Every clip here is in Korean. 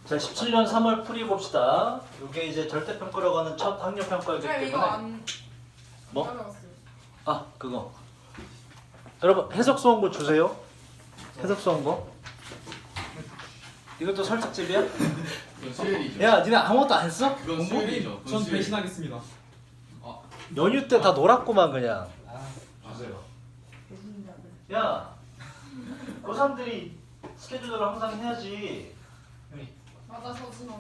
자, 17년 3월 풀이 봅시다. 이게 이제 절대평가라고 하는 첫 학력평가이기 이거 때문에 안 뭐? 따라갔어요. 아, 그거. 여러분, 해석수 원고 주세요. 해석수 원고. 이것도 설득집이야? 그건 수요일이죠. 야, 니네 아무것도 안 했어? 그건 수요일이죠. 그건 전 수요일. 배신하겠습니다. 연휴 때 다 놀았구만 그냥. 주세요. 야, 고3들이 스케줄을 항상 해야지. 맞아 서준아.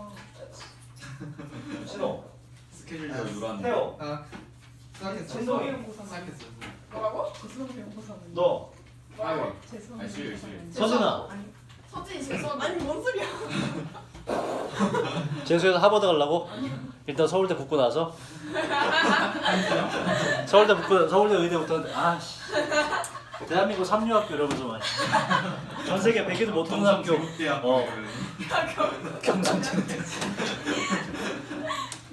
신호, 스케줄대로 놀았는데. 태호, 생각했어. 진동이, 생각했어. 뭐라고? 죄송해요 고사는. 너, 아이고. 죄송해요. 아니, 수요일, 수요일. 서진아. 아니 서진이 죄송. 아니 뭔 소리야? 재수해서 하버드 가려고? 일단 서울대 붙고 나서 서울대 의대 붙었는데 아씨 대한민국 3류학교 이러면서 막 전 세계 100개도 못 듣는 학교 경성체육대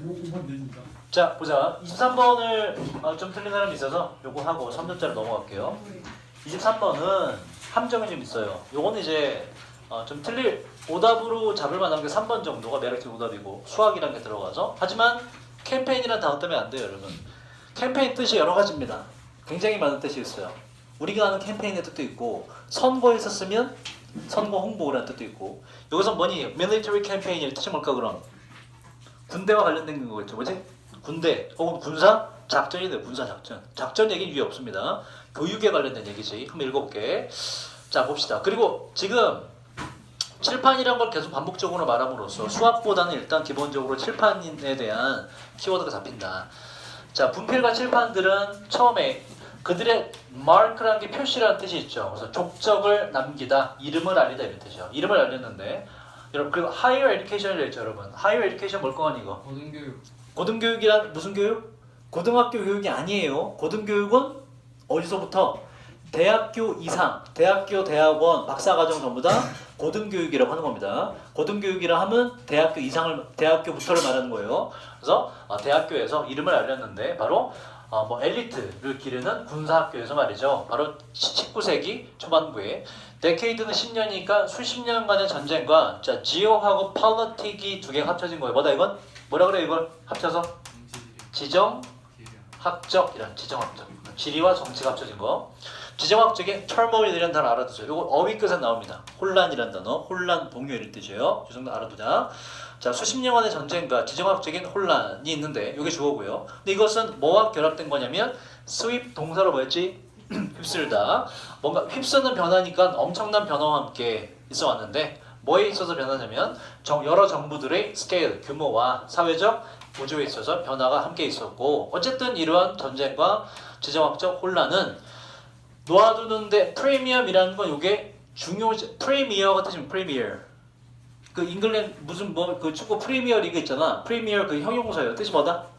5번 내진다. 자 보자 23번을 좀 틀린 사람이 있어서 요거 하고 3점짜리 넘어갈게요 23번은 함정이 좀 있어요 요거는 이제 좀 틀릴 오답으로 잡을 만한 게 3번 정도가 매력적 오답이고 수학이라는 게 들어가서 하지만 캠페인이라는 단어 때문에 안 돼요 여러분 캠페인 뜻이 여러 가지입니다 굉장히 많은 뜻이 있어요 우리가 아는 캠페인의 뜻도 있고 선거에서 쓰면 선거 홍보라는 뜻도 있고 여기서 뭐니 military campaign의 뜻이 뭘까 그럼 군대와 관련된 거겠죠 뭐지? 군대 혹은 군사 작전이 돼요 군사 작전 얘기는 위에 없습니다 교육에 관련된 얘기지 한번 읽어볼게 자 봅시다 그리고 지금 칠판이란 걸 계속 반복적으로 말함으로써 수학보다는 일단 기본적으로 칠판에 대한 키워드가 잡힌다. 자, 분필과 칠판들은 처음에 그들의 mark라는 게 표시라는 뜻이 있죠. 그래서 족적을 남기다, 이름을 알리다 이런 뜻이죠. 이름을 알렸는데 여러분 그리고 higher education이라고 했죠, 여러분. higher education 뭘 거니 이거? 고등교육. 고등교육이란 무슨 교육? 고등학교 교육이 아니에요. 고등교육은 어디서부터? 대학교 이상, 대학교, 대학원, 박사과정 전부 다 고등교육이라고 하는 겁니다. 고등교육이라 하면 대학교 이상을, 대학교부터를 말하는 거예요. 그래서 대학교에서 이름을 알렸는데 바로 뭐 엘리트를 기르는 군사학교에서 말이죠. 바로 19세기 초반부에 데케이드는 10년이니까 수십 년간의 전쟁과 자 지오하고 폴리틱이 두 개가 합쳐진 거예요. 뭐다 이건? 뭐라 그래 이걸 합쳐서? 지정학적이란 지정학적. 지리와 정치가 합쳐진 거. 지정학적인 turmoil이라는 단어 알아두세요. 이거 어휘 끝에 나옵니다. 혼란이라는 단어, 혼란, 동요 이런 뜻이에요. 이 정도 알아두자. 자, 수십 년간의 전쟁과 지정학적인 혼란이 있는데 이게 주어고요. 근데 이것은 뭐와 결합된 거냐면 스윕 동사로 뭐였지? 휩쓸다. 뭔가 휩쓰는 변화니까 엄청난 변화와 함께 있어 왔는데 뭐에 있어서 변하냐면 여러 정부들의 스케일, 규모와 사회적 구조에 있어서 변화가 함께 있었고 어쨌든 이러한 전쟁과 지정학적 혼란은 놓아두는데 프리미엄이라는 건 이게 중요하지 프리미어가 뜻이면 프리미어 그 잉글랜드 무슨 뭐 그 축구 프리미어 리그 있잖아 프리미어 그 형용사예요 뜻이 뭐다?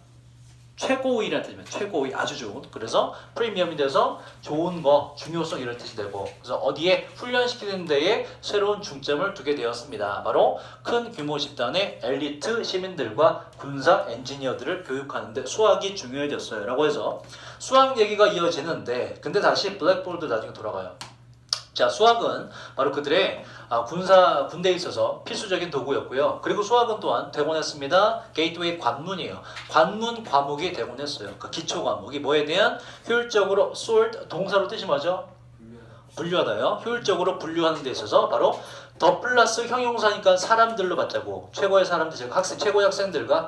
최고위라는 뜻이면 최고위 아주 좋은 그래서 프리미엄이 돼서 좋은 거 중요성 이런 뜻이 되고 그래서 어디에 훈련시키는 데에 새로운 중점을 두게 되었습니다 바로 큰 규모 집단의 엘리트 시민들과 군사 엔지니어들을 교육하는데 수학이 중요해졌어요 라고 해서 수학 얘기가 이어지는데 근데 다시 블랙보드 나중에 돌아가요 자 수학은 바로 그들의 군대에 있어서 필수적인 도구였고요. 그리고 수학은 또한 되곤 했습니다. 게이트웨이 관문이에요. 관문 과목이 되곤 했어요. 그 기초 과목이 뭐에 대한 효율적으로 sort 동사로 뜻이 뭐죠? 분류하다요. 효율적으로 분류하는 데 있어서 바로 더 플러스 형용사니까 사람들로 받자고 최고의 사람들, 최고의 학생들과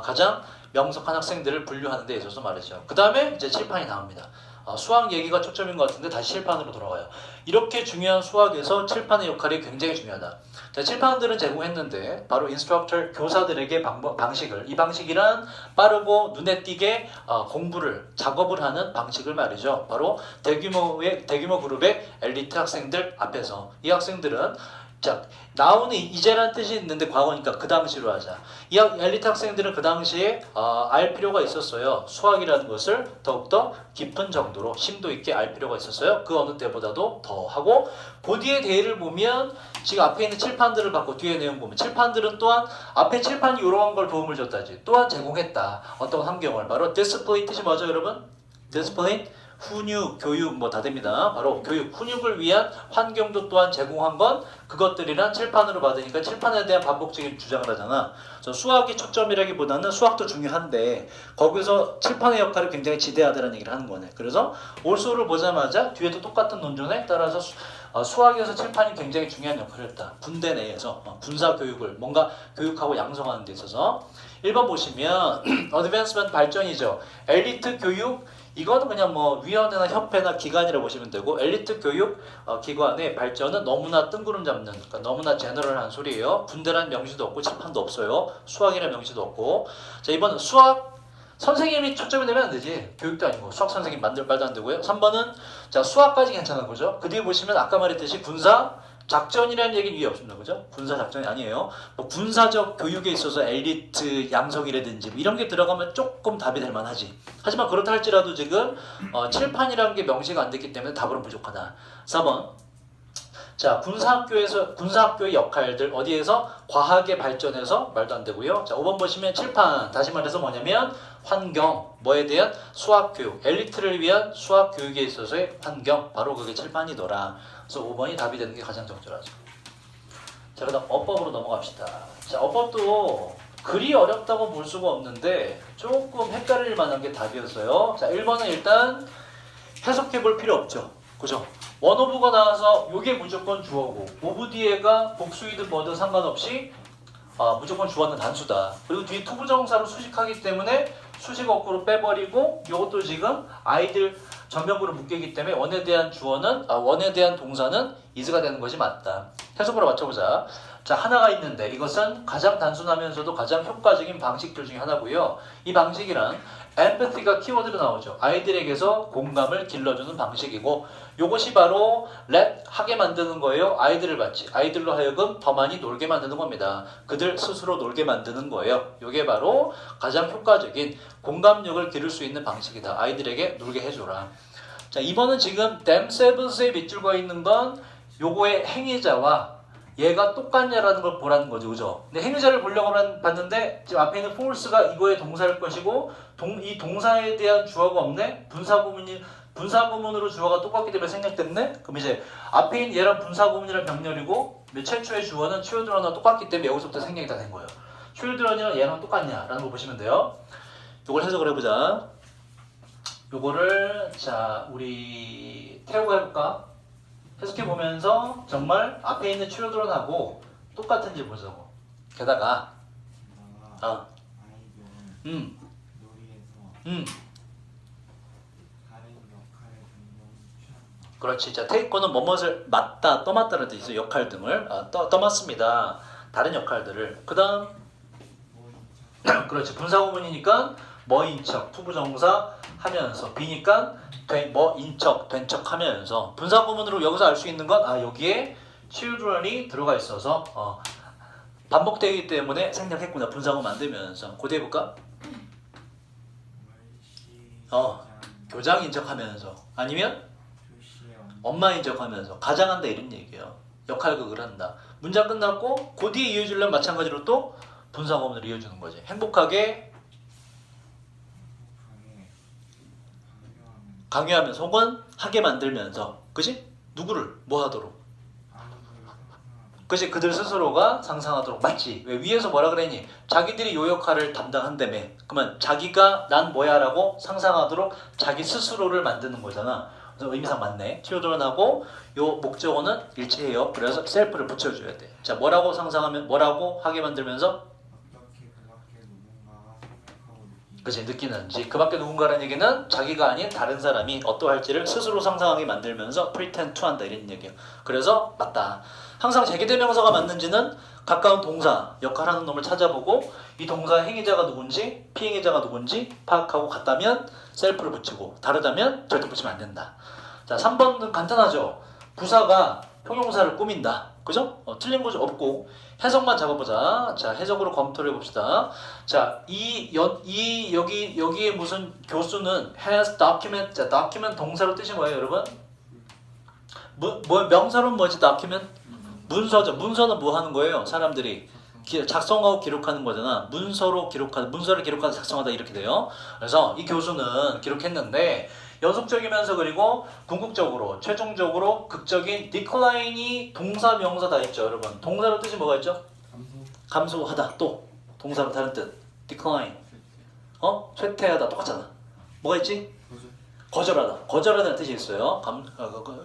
가장 명석한 학생들을 분류하는 데 있어서 말이죠. 그 다음에 이제 칠판이 나옵니다. 수학 얘기가 초점인 것 같은데 다시 칠판으로 돌아가요. 이렇게 중요한 수학에서 칠판의 역할이 굉장히 중요하다. 자, 칠판들은 제공했는데 바로 인스트럭터 교사들에게 방식을 이 방식이란 빠르고 눈에 띄게 작업을 하는 방식을 말이죠. 바로 대규모 그룹의 엘리트 학생들 앞에서 이 학생들은 자 나오는 이제라는 뜻이 있는데 과거니까 그 당시로 하자. 이 엘리트 학생들은 그 당시에 알 필요가 있었어요. 수학이라는 것을 더욱더 깊은 정도로 심도 있게 알 필요가 있었어요. 그 어느 때보다도 더 하고 그 뒤에 대를 보면 지금 앞에 있는 칠판들을 받고 뒤에 내용 보면 칠판들은 또한 앞에 칠판이 이러한 걸 도움을 줬다지 또한 제공했다. 어떤 환경을 바로 discipline 뜻이 뭐죠 여러분? discipline 훈육, 교육 뭐 다 됩니다. 바로 교육, 훈육을 위한 환경도 또한 제공한 건 그것들이란 칠판으로 받으니까 칠판에 대한 반복적인 주장을 하잖아. 그래서 수학이 초점이라기보다는 수학도 중요한데 거기서 칠판의 역할이 굉장히 지대하다는 얘기를 하는 거네. 그래서 올소를 보자마자 뒤에도 똑같은 논조네. 따라서 수학에서 칠판이 굉장히 중요한 역할을 했다. 군대 내에서 군사 교육을 뭔가 교육하고 양성하는 데 있어서 1번 보시면 어드밴스먼트 발전이죠. 엘리트 교육 이거는 그냥 뭐 위원회나 협회나 기관이라고 보시면 되고 엘리트 교육 기관의 발전은 너무나 뜬구름 잡는 그러니까 너무나 제너럴한 소리예요. 군대라는 명시도 없고 칠판도 없어요. 수학이라는 명시도 없고. 자 이번 수학 선생님이 초점이 되면 안 되지. 교육도 아니고 수학 선생님 만들 말도 안 되고요. 3번은 자 수학까지 괜찮은 거죠. 그 뒤에 보시면 아까 말했듯이 군사 작전이라는 얘기는 위에 없습니다. 그죠? 군사 작전이 아니에요. 뭐 군사적 교육에 있어서 엘리트 양성이라든지 뭐 이런 게 들어가면 조금 답이 될 만하지. 하지만 그렇다 할지라도 지금 칠판이라는 게 명시가 안 됐기 때문에 답으로 부족하다. 4번. 자, 군사학교의 역할들 어디에서 과학의 발전에서 말도 안 되고요. 자, 5번 보시면 칠판 다시 말해서 뭐냐면 환경 뭐에 대한 수학 교육 엘리트를 위한 수학 교육에 있어서의 환경 바로 그게 칠판이더라. 그래서 5번이 답이 되는 게 가장 적절하죠. 자, 그다음 어법으로 넘어갑시다. 자, 어법도 그리 어렵다고 볼 수가 없는데 조금 헷갈릴 만한 게 답이었어요. 자, 1번은 일단 해석해 볼 필요 없죠. 그죠? 원오브가 나와서 요게 무조건 주어고 오브 뒤에가 복수이든 뭐든 상관없이 무조건 주어는 단수다. 그리고 뒤에 투부정사로 수식하기 때문에 수식 어구로 빼버리고 요것도 지금 아이들 전면부로 묶이기 때문에 원에 대한 원에 대한 동사는 is가 되는 것이 맞다. 해석으로 맞춰보자. 자, 하나가 있는데 이것은 가장 단순하면서도 가장 효과적인 방식들 중에 하나고요. 이 방식이란 empathy가 키워드로 나오죠. 아이들에게서 공감을 길러주는 방식이고 요것이 바로 let 하게 만드는 거예요. 아이들을 마치 아이들로 하여금 더 많이 놀게 만드는 겁니다. 그들 스스로 놀게 만드는 거예요. 요게 바로 가장 효과적인 공감력을 기를 수 있는 방식이다. 아이들에게 놀게 해줘라. 자, 2번은 지금 themselves에 밑줄 그어 있는 건 요거의 행위자와 얘가 똑같냐라는 걸 보라는 거죠. 그죠? 근데 행위자를 보려고 봤는데 지금 앞에 있는 force가 이거의 동사일 것이고 이 동사에 대한 주어가 없네? 분사구문으로 주어가 똑같기 때문에 생략됐네? 그럼 이제 앞에 있는 얘랑 분사구문이랑 병렬이고 최초의 주어는 children과 똑같기 때문에 여기서부터 생략이 다 된 거예요. children이랑 얘랑 똑같냐라는 거 보시면 돼요. 요걸 해석을 해보자. 요거를 자 우리 태우가 해볼까? 해석해보면서 정말 앞에 있는 children하고 똑같은지 보자고. 게다가 아이들은 놀이에서 다른 역할을 종종 취한다. 그렇지. 자, 테이크는 뭐뭇을 맡다, 떠맡다라는 뜻이 있어요. 역할 등을 떠맡습니다. 다른 역할들을. 그 다음 그렇지. 분사구문이니까 뭐인 척, 투부정사 하면서 B니까 뭐인 척, 된 척 하면서 분사구문으로 여기서 알 수 있는 건 여기에 children이 들어가 있어서 반복되기 때문에 생략했구나. 분사구문 만들면서 고대 해볼까? 교장인 척 하면서 아니면 엄마인 척 하면서 가장한다 이런 얘기예요. 역할극을 한다. 문장 끝났고 그 뒤에 이어주려면 마찬가지로 또 분사구문으로 이어주는 거지. 행복하게 강요하면서 혹은 하게 만들면서 그치? 누구를 뭐 하도록 그치? 그들 스스로가 상상하도록 맞지? 왜 위에서 뭐라 그랬니? 자기들이 요 역할을 담당한다며. 그러면 자기가 난 뭐야 라고 상상하도록 자기 스스로를 만드는 거잖아. 그래서 의미상 맞네. children하고 요 목적어는 일치해요. 그래서 self를 붙여줘야 돼. 자, 뭐라고 상상하면 뭐라고 하게 만들면서 어떻게 그 밖에 누군가가 생각하고 느끼는 그치? 느끼는지. 그 밖에 누군가라는 얘기는 자기가 아닌 다른 사람이 어떠할지를 스스로 상상하게 만들면서 pretend to 한다 이런 얘기예요. 그래서 맞다. 항상 제기대명사가 맞는지는 가까운 동사, 역할하는 놈을 찾아보고 이 동사의 행위자가 누군지, 피행위자가 누군지 파악하고 같다면 셀프를 붙이고 다르다면 절대 붙이면 안 된다. 자, 3번은 간단하죠. 부사가 형용사를 꾸민다. 그죠? 틀린 거지 없고 해석만 잡아보자. 자, 해석으로 검토를 해봅시다. 자, 여기에 무슨 교수는 has document. 자, document 동사로 뜻이 뭐예요, 여러분? 명사로는 뭐지? document? 문서죠. 문서는 뭐 하는 거예요? 사람들이 작성하고 기록하는 거잖아. 문서를 기록하다 작성하다 이렇게 돼요. 그래서 이 교수는 기록했는데 연속적이면서 그리고 궁극적으로 최종적으로 극적인 디클라인이 동사 명사 다 있죠 여러분. 동사로 뜻이 뭐가 있죠? 감소. 감소하다. 또 동사로 다른 뜻 decline. 쇠퇴하다 똑같잖아. 뭐가 있지? 거절. 거절하다. 거절하다는 뜻이 있어요.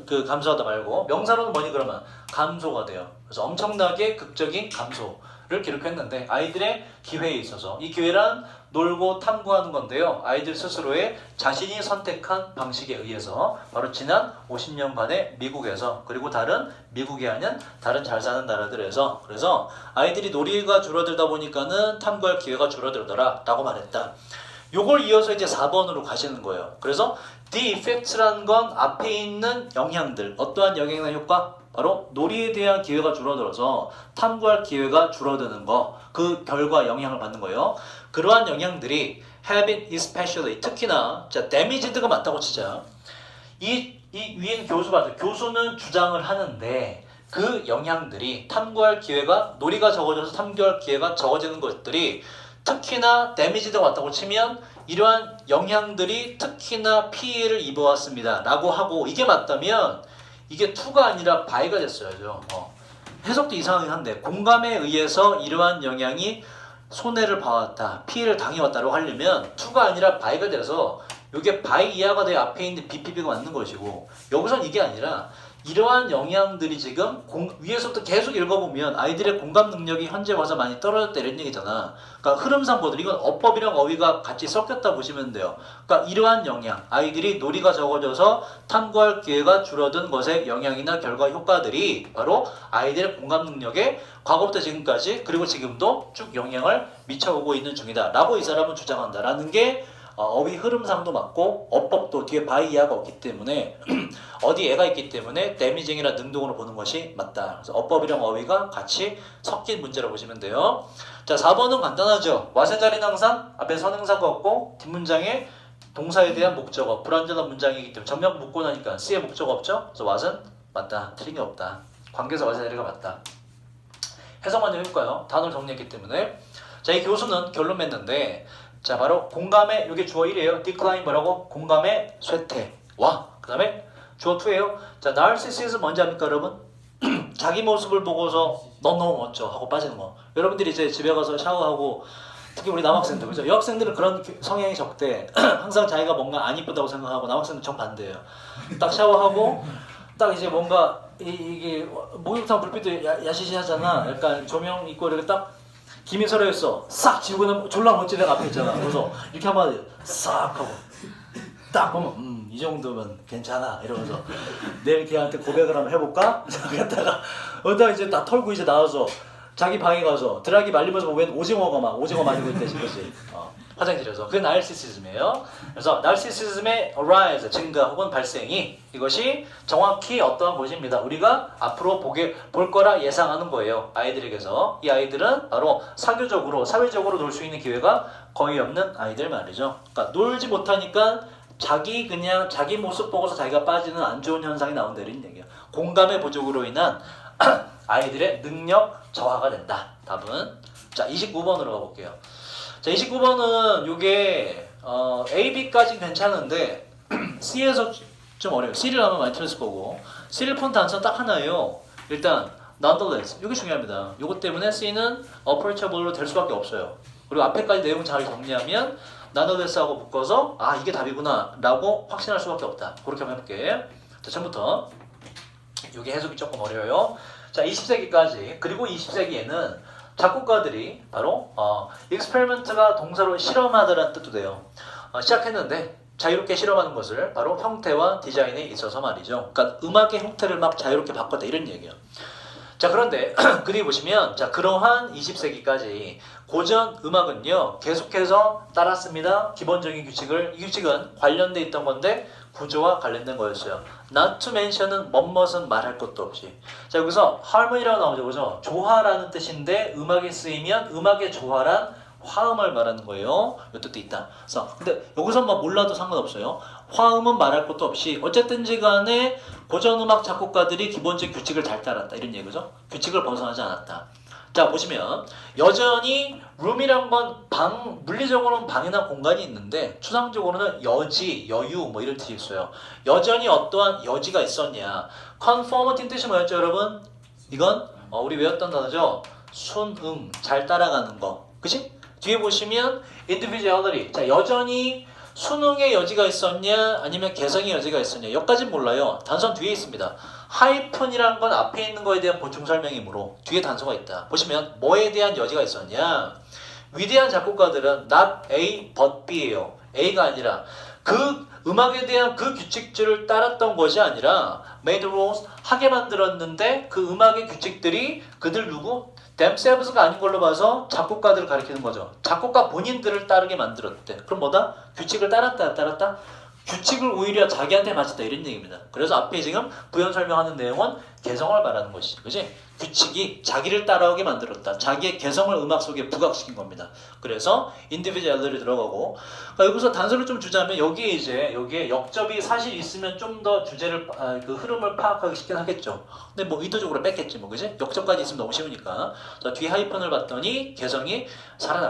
그 감소하다 말고 명사로는 뭐니 그러면 감소가 돼요. 그래서 엄청나게 극적인 감소를 기록했는데 아이들의 기회에 있어서 이 기회란 놀고 탐구하는 건데요. 아이들 스스로의 자신이 선택한 방식에 의해서 바로 지난 50년간의 미국에서 그리고 다른 미국이 아닌 다른 잘 사는 나라들에서 그래서 아이들이 놀이가 줄어들다 보니까는 탐구할 기회가 줄어들더라 라고 말했다. 요걸 이어서 이제 4번으로 가시는 거예요. 그래서 the effects라는 건 앞에 있는 영향들 어떠한 영향이나 효과? 바로 놀이에 대한 기회가 줄어들어서 탐구할 기회가 줄어드는 거 그 결과 영향을 받는 거예요. 그러한 영향들이 have been especially 특히나 자 damage드가 맞다고 치자. 이 위에는 교수 봐도 교수는 주장을 하는데 그 영향들이 탐구할 기회가 놀이가 적어져서 탐구할 기회가 적어지는 것들이 특히나 damage드가 맞다고 치면 이러한 영향들이 특히나 피해를 입어왔습니다 라고 하고 이게 맞다면 이게 to가 아니라 by가 됐어야죠. 해석도 이상하긴 한데 공감에 의해서 이러한 영향이 손해를 봐왔다, 피해를 당해왔다고 하려면 to가 아니라 by가 돼서 이게 by 이하가 돼 앞에 있는 BPB가 맞는 것이고 여기선 이게 아니라 이러한 영향들이 지금 위에서부터 계속 읽어보면 아이들의 공감 능력이 현재 와서 많이 떨어졌다 이런 얘기잖아. 그러니까 흐름상 보더니 이건 어법이랑 어휘가 같이 섞였다 보시면 돼요. 그러니까 이러한 영향, 아이들이 놀이가 적어져서 탐구할 기회가 줄어든 것의 영향이나 결과 효과들이 바로 아이들의 공감 능력에 과거부터 지금까지 그리고 지금도 쭉 영향을 미쳐오고 있는 중이다 라고 이 사람은 주장한다라는 게 어휘 흐름상도 맞고 어법도 뒤에 바이 이하가 없기 때문에 어디 애가 있기 때문에 데미징이나 능동으로 보는 것이 맞다. 그래서 어법이랑 어휘가 같이 섞인 문제라고 보시면 돼요. 자 4번은 간단하죠. 왓의 자리는 항상 앞에 선행사가 없고 뒷문장에 동사에 대한 목적어 불완전한 문장이기 때문에 전면 묶고 나니까 C의 목적어 없죠. 그래서 왓은 맞다. 틀린 게 없다. 관계에서 왓의 자리가 맞다. 해석만 좀 해볼까요? 단어를 정리했기 때문에 자 이 교수는 결론 맺는데 자 바로 공감의 이게 주어 1이에요. decline 뭐라고? 공감의 쇠퇴와 그 다음에 주어 2예요. 자 narcissism 뭔지 압니까 여러분? 자기 모습을 보고서 넌 너무 멋져 하고 빠지는 거. 여러분들이 이제 집에 가서 샤워하고 특히 우리 남학생들 그죠? 여학생들은 그런 성향이 적대. 항상 자기가 뭔가 안 이쁘다고 생각하고 남학생은 정반대예요. 딱 샤워하고 딱 이제 뭔가 이게 목욕탕 불빛도 야시시하잖아. 약간 조명 있고 이렇게 딱 김이 서려있어. 싹 지우고 나면 졸라 멋진 애가 앞에 있잖아. 그래서 이렇게 한번 싹 하고 딱 보면 이 정도면 괜찮아 이러면서 내일 걔한테 고백을 한번 해볼까? 그랬다가 어디다 이제 딱 털고 이제 나와서 자기 방에 가서 드라기 말리면서 보면 오징어가 막 오징어 맞고 있대 싶었지. 화장실에서 그게 나르시시즘이에요. 그래서 나르시시즘의 arise 증가 혹은 발생이 이것이 정확히 어떠한 것입니다. 우리가 앞으로 볼 거라 예상하는 거예요. 아이들에게서 이 아이들은 바로 사교적으로 사회적으로 놀 수 있는 기회가 거의 없는 아이들 말이죠. 그러니까 놀지 못하니까 그냥 자기 모습 보고서 자기가 빠지는 안 좋은 현상이 나온다 이런 얘기예요. 공감의 부족으로 인한 아이들의 능력 저하가 된다. 답은 자 29번으로 가볼게요. 자 29번은 요게 A, B까지 괜찮은데 C에서 좀 어려워요. C를 하면 많이 틀렸을 거고 C를 푼 단서 딱 하나예요. 일단 nonetheless 이게 중요합니다. 요것 때문에 C는 approachable로 될 수밖에 없어요. 그리고 앞에까지 내용 잘 정리하면 nonetheless하고 묶어서 아 이게 답이구나 라고 확신할 수밖에 없다. 그렇게 한번 해볼게. 자 처음부터 요게 해석이 조금 어려워요. 자 20세기까지 그리고 20세기에는 작곡가들이 바로 experiment가 동사로 실험하다라는 뜻도 돼요. 시작했는데 자유롭게 실험하는 것을 바로 형태와 디자인에 있어서 말이죠. 그러니까 음악의 형태를 막 자유롭게 바꿨다 이런 얘기예요. 자 그런데 그리 보시면 자 그러한 20세기까지 고전 음악은요 계속해서 따랐습니다. 기본적인 규칙을. 이 규칙은 관련돼 있던 건데 구조와 관련된 거였어요. Not to mention은 멋멋은 말할 것도 없이. 자 여기서 harmony라고 나오죠, 그죠? 조화라는 뜻인데 음악에 쓰이면 음악의 조화란 화음을 말하는 거예요. 이 뜻도 있다. 그래서 근데 여기서 뭐 몰라도 상관없어요. 화음은 말할 것도 없이 어쨌든지 간에 고전 음악 작곡가들이 기본적 규칙을 잘 따랐다 이런 얘기죠. 규칙을 벗어나지 않았다. 자 보시면 여전히 room이란 건 방, 물리적으로는 방이나 공간이 있는데 추상적으로는 여지, 여유 뭐 이런 뜻이 있어요. 여전히 어떠한 여지가 있었냐. conformity 뜻이 뭐였죠 여러분? 이건 우리 외웠던 단어죠. 순응, 잘 따라가는 거. 그치? 뒤에 보시면 individuality. 자 여전히 순응의 여지가 있었냐 아니면 개성의 여지가 있었냐 여기까진 몰라요. 단서는 뒤에 있습니다. 하이픈이란 건 앞에 있는 거에 대한 보충 설명이므로 뒤에 단서가 있다. 보시면 뭐에 대한 여지가 있었냐. 위대한 작곡가들은 not A but B예요. A가 아니라 그 음악에 대한 그 규칙들을 따랐던 것이 아니라 made rules 하게 만들었는데 그 음악의 규칙들이 그들 누구? themselves가 아닌 걸로 봐서 작곡가들을 가리키는 거죠. 작곡가 본인들을 따르게 만들었대. 그럼 뭐다? 규칙을 따랐다 따랐다? 규칙을 오히려 자기한테 맞췄다 이런 얘기입니다. 그래서 앞에 지금 부연 설명하는 내용은 개성을 말하는 것이지. 그지? 규칙이 자기를 따라오게 만들었다. 자기의 개성을 음악 속에 부각시킨 겁니다. 그래서 individuality 들어가고 그러니까 여기서 단서를 좀 주자면 여기에 역접이 사실 있으면 좀 더 주제를 그 흐름을 파악하기 쉽긴 하겠죠. 근데 뭐 의도적으로 뺐겠지 뭐 그지? 역접까지 있으면 너무 쉬우니까. 자, 뒤 하이픈을 봤더니 개성이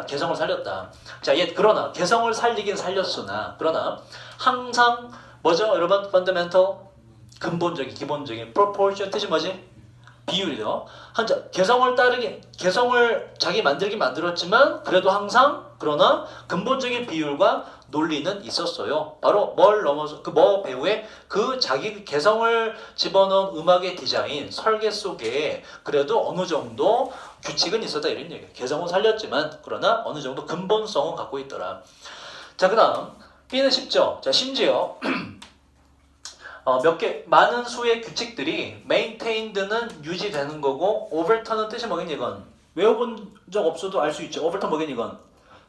개성을 살렸다. 자, 그러나 개성을 살리긴 살렸으나 그러나 항상 뭐죠? 여러분 fundamental 근본적인 기본적인 proportion 뜻이 뭐지? 비율이죠. 개성을 자기 만들긴 만들었지만 그래도 항상 그러나 근본적인 비율과 논리는 있었어요. 바로 뭘 넘어서 뭐 배우의 그 자기 개성을 집어넣은 음악의 디자인 설계 속에 그래도 어느 정도 규칙은 있었다 이런 얘기예요. 개성은 살렸지만 그러나 어느 정도 근본성은 갖고 있더라. 자 그다음 B는 쉽죠. 자 심지어 많은 수의 규칙들이 maintained는 유지되는 거고 overturn은 뜻이 뭐겠니 이건? 외워본 적 없어도 알 수 있죠. overturn 뭐겠니 이건?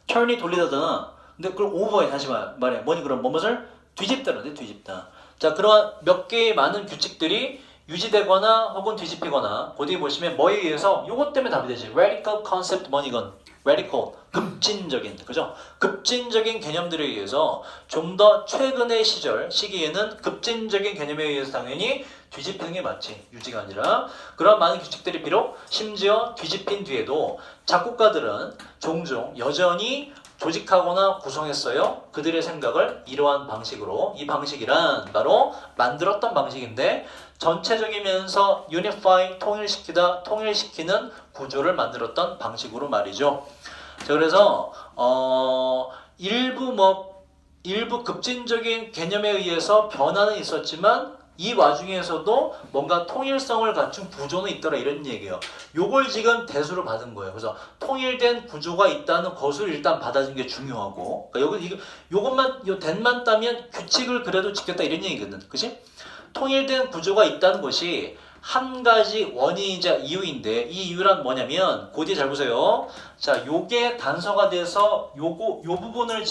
turn이 돌리다잖아. 근데 그걸 over에 다시 말해. 뭐니 그럼 뭐뭇을? 뒤집다라는데 뒤집다. 자 그러한 몇 개의 많은 규칙들이 유지되거나 혹은 뒤집히거나 그 뒤에 보시면 뭐에 의해서 요것 때문에 답이 되지. radical concept 뭐니 이건? radical 급진적인 그죠? 급진적인 개념들에 의해서 좀 더 최근의 시기에는 급진적인 개념에 의해서 당연히 뒤집히는 게 맞지 유지가 아니라 그런 많은 규칙들이 비록 심지어 뒤집힌 뒤에도 작곡가들은 종종 여전히 조직하거나 구성했어요. 그들의 생각을 이러한 방식으로 이 방식이란 바로 만들었던 방식인데 전체적이면서 unify 통일시키는 구조를 만들었던 방식으로 말이죠. 자, 그래서 일부 급진적인 개념에 의해서 변화는 있었지만 이 와중에서도 뭔가 통일성을 갖춘 구조는 있더라 이런 얘기예요. 요걸 지금 대수로 받은 거예요. 그래서 통일된 구조가 있다는 것을 일단 받아준 게 중요하고 그러니까 요것만 요 된만 따면 규칙을 그래도 지켰다 이런 얘기거든. 그치? 통일된 구조가 있다는 것이 한 가지 원인이자 이유인데 이 이유란 뭐냐면 그 뒤에 잘 보세요. 자, 요게 단서가 돼서 요 부분을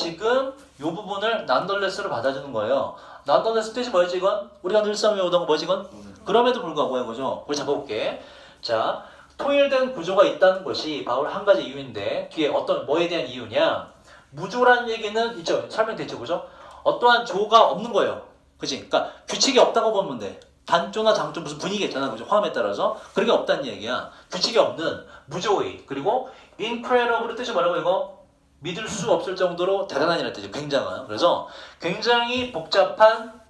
nonetheless로 받아주는 거예요. nonetheless 뜻이 뭐였지 이건? 우리가 늘상 외우던 거 뭐지 이건? 그럼에도 불구하고 이거죠. 우리 잡아볼게. 자, 통일된 구조가 있다는 것이 바로 한 가지 이유인데 뒤에 뭐에 대한 이유냐? 무조라는 얘기는 있죠. 설명됐죠, 그죠? 어떠한 조가 없는 거예요. 그치? 그러니까 규칙이 없다고 보면 돼. 단조나 장조 무슨 분위기 있잖아, 그죠? 화음에 따라서 그런 게 없다는 얘기야. 규칙이 없는 무조의 그리고 incredible 뜻이 뭐라고 이거? 믿을 수 없을 정도로 대단한이라는 뜻이죠. 굉장한. 그래서 굉장히 복잡한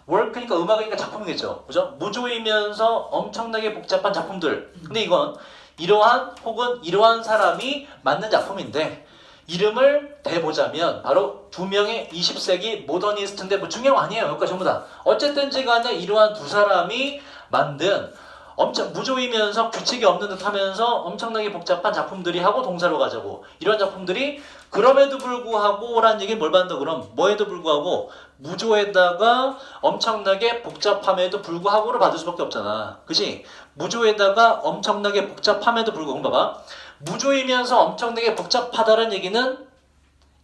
work니까 음악이니까 작품이겠죠. 그죠? 무조이면서 엄청나게 복잡한 작품들. 근데 이건 이러한 사람이 만든 작품인데 이름을 대보자면 바로 두 명의 20세기 모더니스트인데 뭐 중요한 거 아니에요. 여기까지 전부 다. 어쨌든지 간에 이러한 두 사람이 만든 엄청 무조이면서 규칙이 없는 듯 하면서 엄청나게 복잡한 작품들이 하고 동사로 가자고. 이런 작품들이 그럼에도 불구하고 라는 얘기는 뭘 받는다 그럼? 뭐에도 불구하고 무조에다가 엄청나게 복잡함에도 불구하고를 받을 수밖에 없잖아. 그치? 무조에다가 엄청나게 복잡함에도 불구하고 봐봐. 무조이면서 엄청나게 복잡하다는 얘기는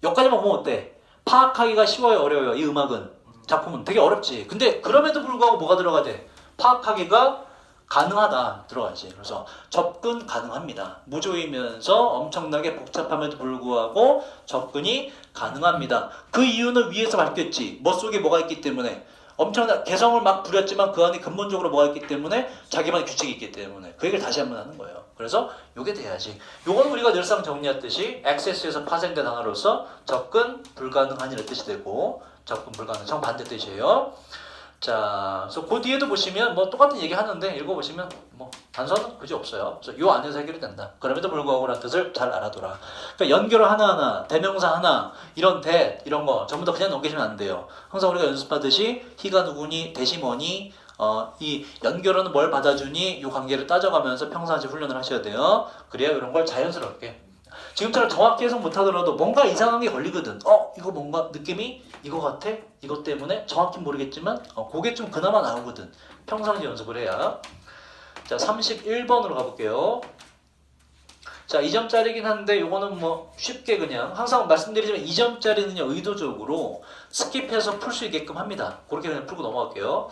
여기까지만 보면 어때? 파악하기가 쉬워요 어려워요? 이 음악은 작품은 되게 어렵지. 근데 그럼에도 불구하고 뭐가 들어가야 돼? 파악하기가 가능하다 들어가지. 그래서 접근 가능합니다. 무조이면서 엄청나게 복잡함에도 불구하고 접근이 가능합니다. 그 이유는 위에서 밝혔지. 뭐 속에 뭐가 있기 때문에 엄청난 개성을 막 부렸지만 그 안에 근본적으로 뭐가 있기 때문에 자기만의 규칙이 있기 때문에 그 얘기를 다시 한번 하는 거예요. 그래서 요게 돼야지. 요건 우리가 늘상 정리했듯이 액세스에서 파생된 하나로서 접근 불가능한 이런 뜻이 되고 접근 불가능 정반대 뜻이에요. 자, 그래서 그 뒤에도 보시면 뭐 똑같은 얘기 하는데 읽어보시면 뭐 단서는 그지 없어요. 그래서 요 안에서 해결이 된다. 그럼에도 불구하고라는 뜻을 잘 알아둬라. 그러니까 연결어 하나하나, 대명사 하나, 이런 that 이런 거 전부 다 그냥 넘기시면 안 돼요. 항상 우리가 연습하듯이 he가 누구니, that이 뭐니, 이 연결어는 뭘 받아주니 이 관계를 따져가면서 평상시 훈련을 하셔야 돼요. 그래야 이런 걸 자연스럽게 지금처럼 정확히 해석 못하더라도 뭔가 이상한 게 걸리거든. 이거 뭔가 느낌이 이거 같아? 이것 때문에 정확히 모르겠지만 그게 좀 그나마 나오거든. 평상시 연습을 해야. 자, 31번으로 가볼게요. 자, 2점짜리긴 한데 요거는 뭐 쉽게 그냥 항상 말씀드리지만 2점짜리는요 의도적으로 스킵해서 풀 수 있게끔 합니다. 그렇게 그냥 풀고 넘어갈게요.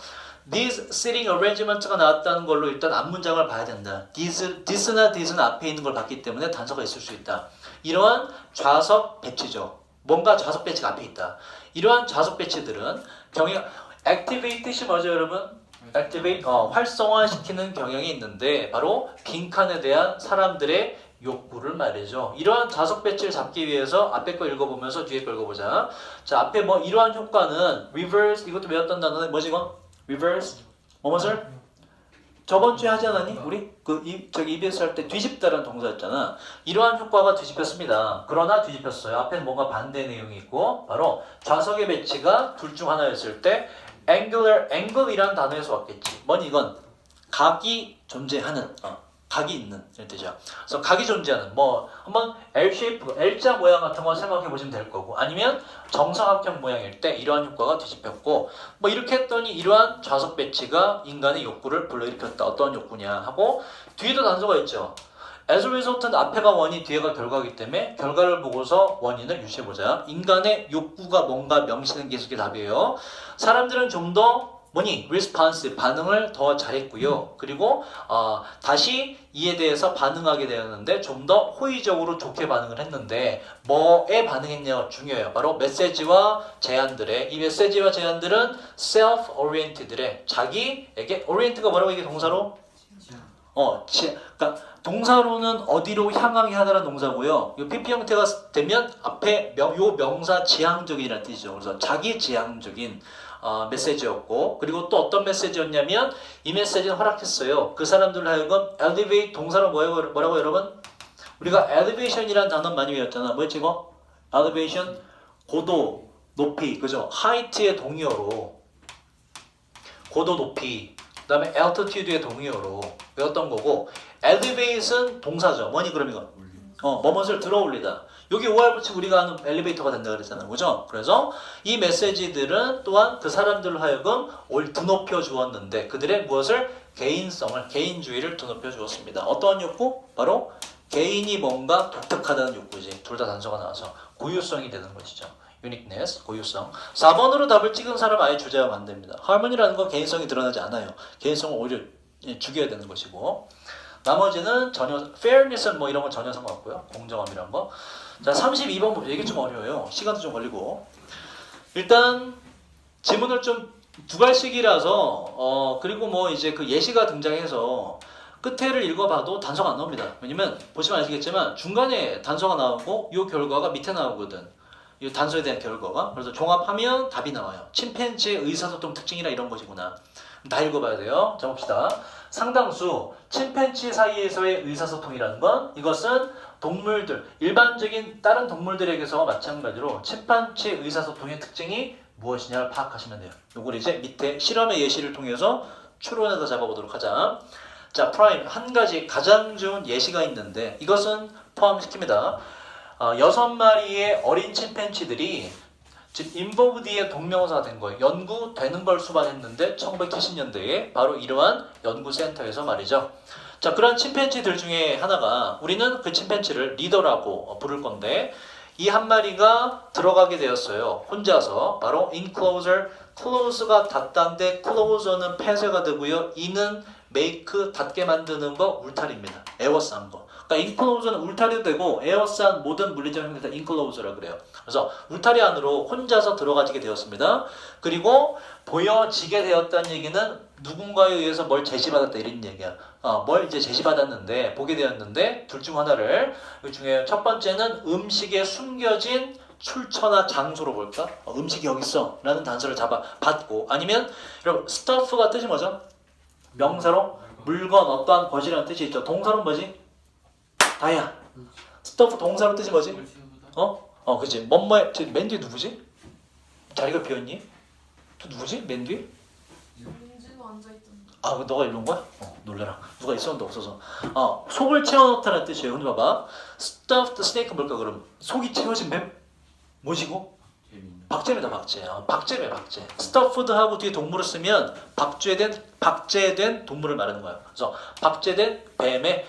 This sitting arrangement가 나왔다는 걸로 일단 앞문장을 봐야 된다. this나 this는 앞에 있는 걸 봤기 때문에 단서가 있을 수 있다. 이러한 좌석 배치죠. 뭔가 좌석 배치가 앞에 있다. 이러한 좌석 배치들은 경영 activate 뜻이 뭐죠, 여러분? activate 활성화시키는 경향이 있는데 바로 빈칸에 대한 사람들의 욕구를 말이죠. 이러한 좌석 배치를 잡기 위해서 앞에 거 읽어보면서 뒤에 거 읽어보자. 자, 앞에 뭐 이러한 효과는 reverse 이것도 외웠던 단어는 뭐지 이건? reverse 뭐뭐를? 저번 주에 하지 않았니? 우리 저기 EBS 할 때 뒤집다라는 동사였잖아. 이러한 효과가 뒤집혔습니다. 그러나 뒤집혔어요. 앞에는 뭔가 반대 내용이 있고 바로 좌석의 배치가 둘 중 하나였을 때 angle이라는 단어에서 왔겠지. 뭐니 이건 각이 존재하는 각이 있는 이런 뜻이야. 그래서 각이 존재하는 뭐 한번 L-shape, L자 모양 같은 거 생각해 보시면 될 거고 아니면 정사각형 모양일 때 이러한 효과가 뒤집혔고 뭐 이렇게 했더니 이러한 좌석 배치가 인간의 욕구를 불러일으켰다. 어떤 욕구냐 하고 뒤에도 단서가 있죠. As a result는 앞에가 원인, 뒤에가 결과이기 때문에 결과를 보고서 원인을 유추해보자. 인간의 욕구가 뭔가 명시된 게 있을 게 답이에요. 사람들은 좀 더 뭐니? response, 반응을 더 잘했고요. 그리고 다시 이에 대해서 반응하게 되었는데 좀 더 호의적으로 좋게 반응을 했는데 뭐에 반응했냐가 중요해요. 바로 메시지와 제안들의 이 메시지와 제안들은 self-oriented의 자기에게 orient가 뭐라고 이게 동사로? 그러니까 동사로는 어디로 향하게 하다라는 동사고요. 이 PP 형태가 되면 앞에 요 명사 지향적인이라는 뜻이죠. 그래서 자기 지향적인 메시지였고 그리고 또 어떤 메시지였냐면 이 메시지는 허락했어요. 그 사람들로 하여금 elevate 동사로 뭐라고 여러분? 우리가 elevation이라는 단어 많이 외웠잖아. 뭐였지 이거? elevation 고도, 높이, 그죠? height의 동의어로 고도, 높이 그 다음에 altitude의 동의어로 외웠던 거고 elevate은 동사죠. 뭐니 그럼 이건? 뭐뭇을 들어올리다. 여기 OR 붙이고 우리가 아는 엘리베이터가 된다 그랬잖아요. 그죠? 그래서 이 메시지들은 또한 그 사람들로 하여금 드높여 주었는데 그들의 무엇을? 개인성을, 개인주의를 드높여 주었습니다. 어떠한 욕구? 바로 개인이 뭔가 독특하다는 욕구지. 둘 다 단서가 나와서 고유성이 되는 것이죠. uniqueness, 고유성. 4번으로 답을 찍은 사람 아예 주제하면 안 됩니다. harmony라는 건 개인성이 드러나지 않아요. 개인성을 오히려 죽여야 되는 것이고 나머지는 전혀 fairness은 뭐 이런 건 전혀 상관없고요. 공정함이란 거. 자, 32번 이게 좀 어려워요. 시간도 좀 걸리고. 일단 지문을 좀 두 갈씩이라서 그리고 뭐 이제 그 예시가 등장해서 끝에를 읽어봐도 단서가 안 나옵니다. 왜냐면 보시면 아시겠지만 중간에 단서가 나오고 이 결과가 밑에 나오거든. 이 단서에 대한 결과가. 그래서 종합하면 답이 나와요. 침팬지의 의사소통 특징이라 이런 것이구나. 다 읽어봐야 돼요. 자, 봅시다. 상당수 침팬지 사이에서의 의사소통이라는 건 이것은 동물들, 일반적인 다른 동물들에게서 마찬가지로 침팬지 의사소통의 특징이 무엇이냐를 파악하시면 돼요. 요걸 이제 밑에 실험의 예시를 통해서 추론해서 잡아보도록 하자. 자, 프라임 한 가지 가장 좋은 예시가 있는데 이것은 포함시킵니다. 6마리의 어린 침팬지들이 즉 involved의 동명사가 된 거예요. 연구되는 걸 수반했는데 1970년대에 바로 이러한 연구센터에서 말이죠. 자, 그런 침팬지들 중에 하나가 우리는 그 침팬지를 리더라고 부를 건데 이 한 마리가 들어가게 되었어요. 혼자서 바로 enclosure, close가 닫다인데 closer는 폐쇄가 되고요. 이는 make 닫게 만드는 거 울타리입니다. 에워싼 거. 그러니까 enclose는 울타리도 되고 에어싼 모든 물리적 형태 다 enclose라 그래요. 그래서 울타리 안으로 혼자서 들어가지게 되었습니다. 그리고 보여지게 되었다는 얘기는 누군가에 의해서 뭘 제시받았다 이런 얘기야. 뭘 이제 제시받았는데 보게 되었는데 둘 중 하나를 그 중에 첫 번째는 음식에 숨겨진 출처나 장소로 볼까? 음식이 여기 있어 라는 단서를 받고 아니면 여러분 stuff가 뜻이 뭐죠? 명사로 물건 어떠한 것이라는 뜻이 있죠. 동사로 뭐지? 다야. stuff 동사로 뜻이 뭐지? 그치. 뭐뭐에 맨 뒤에 누구지? 자리가 비었니? 또 누구지? 맨 뒤에? 윤진호 앉아있던데. 그 너가 이런 거야? 놀래라. 누가 있었는데 없어서. 속을 채워넣다는 뜻이에요. 근데 봐봐. stuffed snake 뭘까 그럼? 속이 채워진 뱀? 뭐지고? 재밌네. 박제입니다. 박제. 박제배 박제. stuffed하고 뒤에 동물을 쓰면 박제된 동물을 말하는 거야. 그래서 박제된 뱀을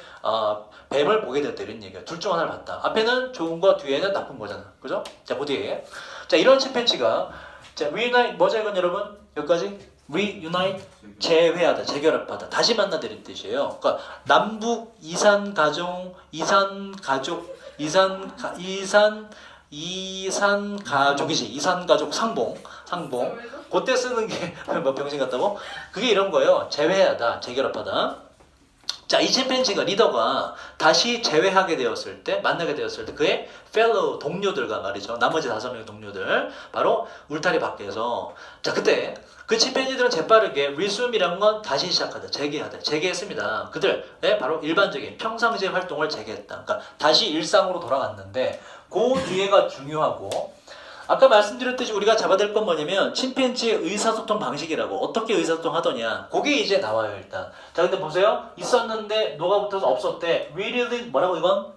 보게 됐다 이런 얘기야. 둘 중 하나를 봤다. 앞에는 좋은 거, 뒤에는 나쁜 거잖아. 그죠? 자, 그 뒤에. 자, 이런 침팬지가 자, reunite 뭐죠 이건 여러분? 여기까지? reunite 재회하다, 재결합하다, 다시 만나다 이런 뜻이에요. 그러니까 남북 이산 가족이지. 이산 가족 상봉. 그때 쓰는 게 뭐 병신 같다고? 그게 이런 거예요. 재회하다, 재결합하다. 자, 이 침팬지가 리더가 다시 재회하게 되었을 때, 만나게 되었을 때 그의 fellow 동료들과 말이죠. 나머지 5명의 동료들 바로 울타리 밖에서 자, 그때 그 침팬지들은 재빠르게 resume이란 건 다시 시작하다, 재개했습니다. 그들의 바로 일반적인 평상시의 활동을 재개했다. 그러니까 다시 일상으로 돌아갔는데 그 뒤에가 중요하고 아까 말씀드렸듯이 우리가 잡아낼 건 뭐냐면 침팬지의 의사소통 방식이라고. 어떻게 의사소통 하더냐 그게 이제 나와요 일단. 자, 근데 보세요. 있었는데 노가 붙어서 없었대. really 뭐라고 이건?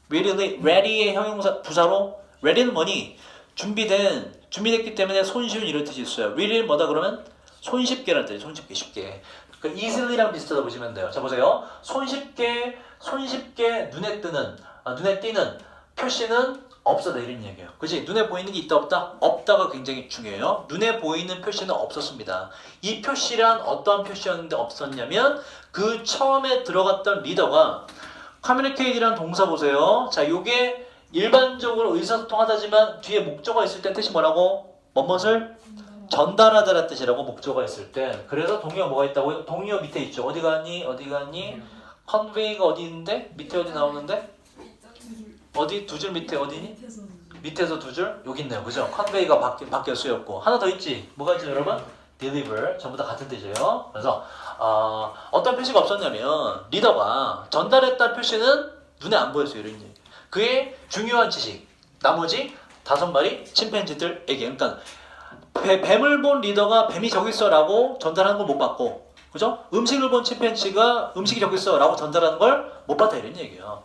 really ready의 형용사 부사로 ready는 뭐니? 준비됐기 때문에 손쉬운 이런 뜻이 있어요. really는 뭐다 그러면? 손쉽게라는 뜻이에요. 손쉽게 쉽게. 그 easily랑 비슷하다 보시면 돼요. 자, 보세요. 손쉽게 눈에 띄는 표시는 없어다 이런 얘기예요. 그치? 눈에 보이는 게 있다 없다? 없다가 굉장히 중요해요. 눈에 보이는 표시는 없었습니다. 이 표시란 어떠한 표시였는데 없었냐면 그 처음에 들어갔던 리더가 communicate이라는 동사 보세요. 자, 요게 일반적으로 의사소통하다지만 뒤에 목적어가 있을 때 뜻이 뭐라고? 뭐뭇을 전달하다라는 뜻이라고 목적어가 있을 때. 그래서 동의어 뭐가 있다고요? 동의어 밑에 있죠. 어디 갔니? convey가 어디 있는데? 밑에 어디 나오는데? 어디 두 줄 밑에 어디니? 밑에서 두 줄? 여기 있네요. 그죠? convey가 밖에 쓰였고 하나 더 있지? 뭐가 있죠 여러분? deliver 전부 다 같은 뜻이에요. 그래서 어떤 표시가 없었냐면 리더가 전달했다는 표시는 눈에 안 보였어요. 이런 얘기. 그의 중요한 지식 나머지 5마리 침팬지들에게 그러니까 뱀을 본 리더가 뱀이 저기 있어 라고 전달하는 걸 못 봤고 그죠? 음식을 본 침팬지가 음식이 저기 있어 라고 전달하는 걸 못 봤다 이런 얘기예요.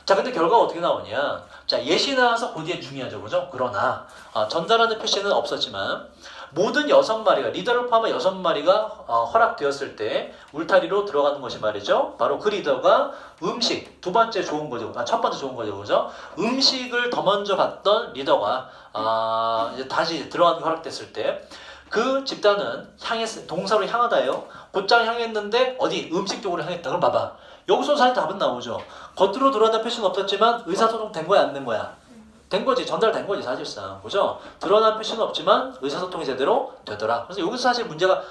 자, 근데 결과가 어떻게 나오냐? 자, 예시 나와서 그 뒤에 중요하죠, 그죠? 그러나 전달하는 표시는 없었지만 모든 6마리가 리더를 포함한 6마리가 허락되었을 때 울타리로 들어가는 것이 말이죠. 바로 그 리더가 음식 첫 번째 좋은 거죠, 그죠? 음식을 더 먼저 봤던 리더가 이제 다시 들어가는 게 허락됐을 때 그 집단은 동사로 향하다예요. 곧장 향했는데 어디 음식 쪽으로 향했다. 그럼 봐봐. 여기서 사실 답은 나오죠. 겉으로 드러난 표시는 없었지만 의사소통 된 거야, 안 된 거야? 된 거지. 전달된 거지, 사실상. 그죠? 드러난 표시는 없지만 의사소통이 제대로 되더라. 그래서 여기서 사실 문제가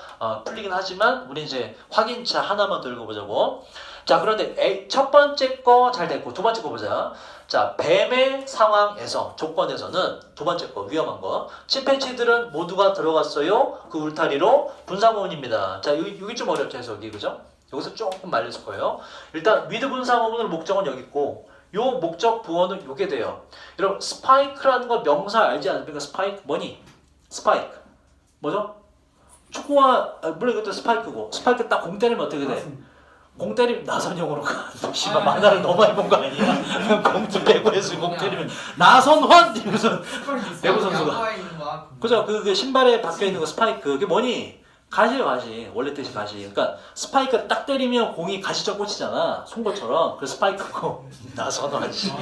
풀리긴 하지만 우리 이제 확인차 하나만 들고 보자고. 자, 그런데 첫 번째 거 잘 됐고 두 번째 거 보자. 자, 뱀의 상황에서 조건에서는 두 번째 거 위험한 거. 침팬지들은 모두가 들어갔어요. 그 울타리로 분사구문입니다. 자, 여기 좀 어렵죠, 해석이. 그죠? 여기서 조금 말렸을 거예요. 일단 위드 분사구문의 목적은 여기 있고 요 목적 부호는 요게 돼요. 여러분 스파이크라는 거 명사 알지 않습니까? 스파이크 뭐니? 스파이크 뭐죠? 축구와 물론 이것도 스파이크고 스파이크 딱 공 때리면 어떻게 돼? 공 때리면 나선형으로 가. 씨발 만화를 너무 많이 본 거 아니야? 공들 배구에서 공 때리면 나선환 이러면서 배구 선수가 그죠? 그 신발에 박혀 있는 거 스파이크 그게 뭐니? 가시예요, 가시. 원래 뜻이 가시. 그러니까 스파이크 딱 때리면 공이 가시적 꽂히잖아. 송곳처럼. 그 스파이크고 나선환 씨.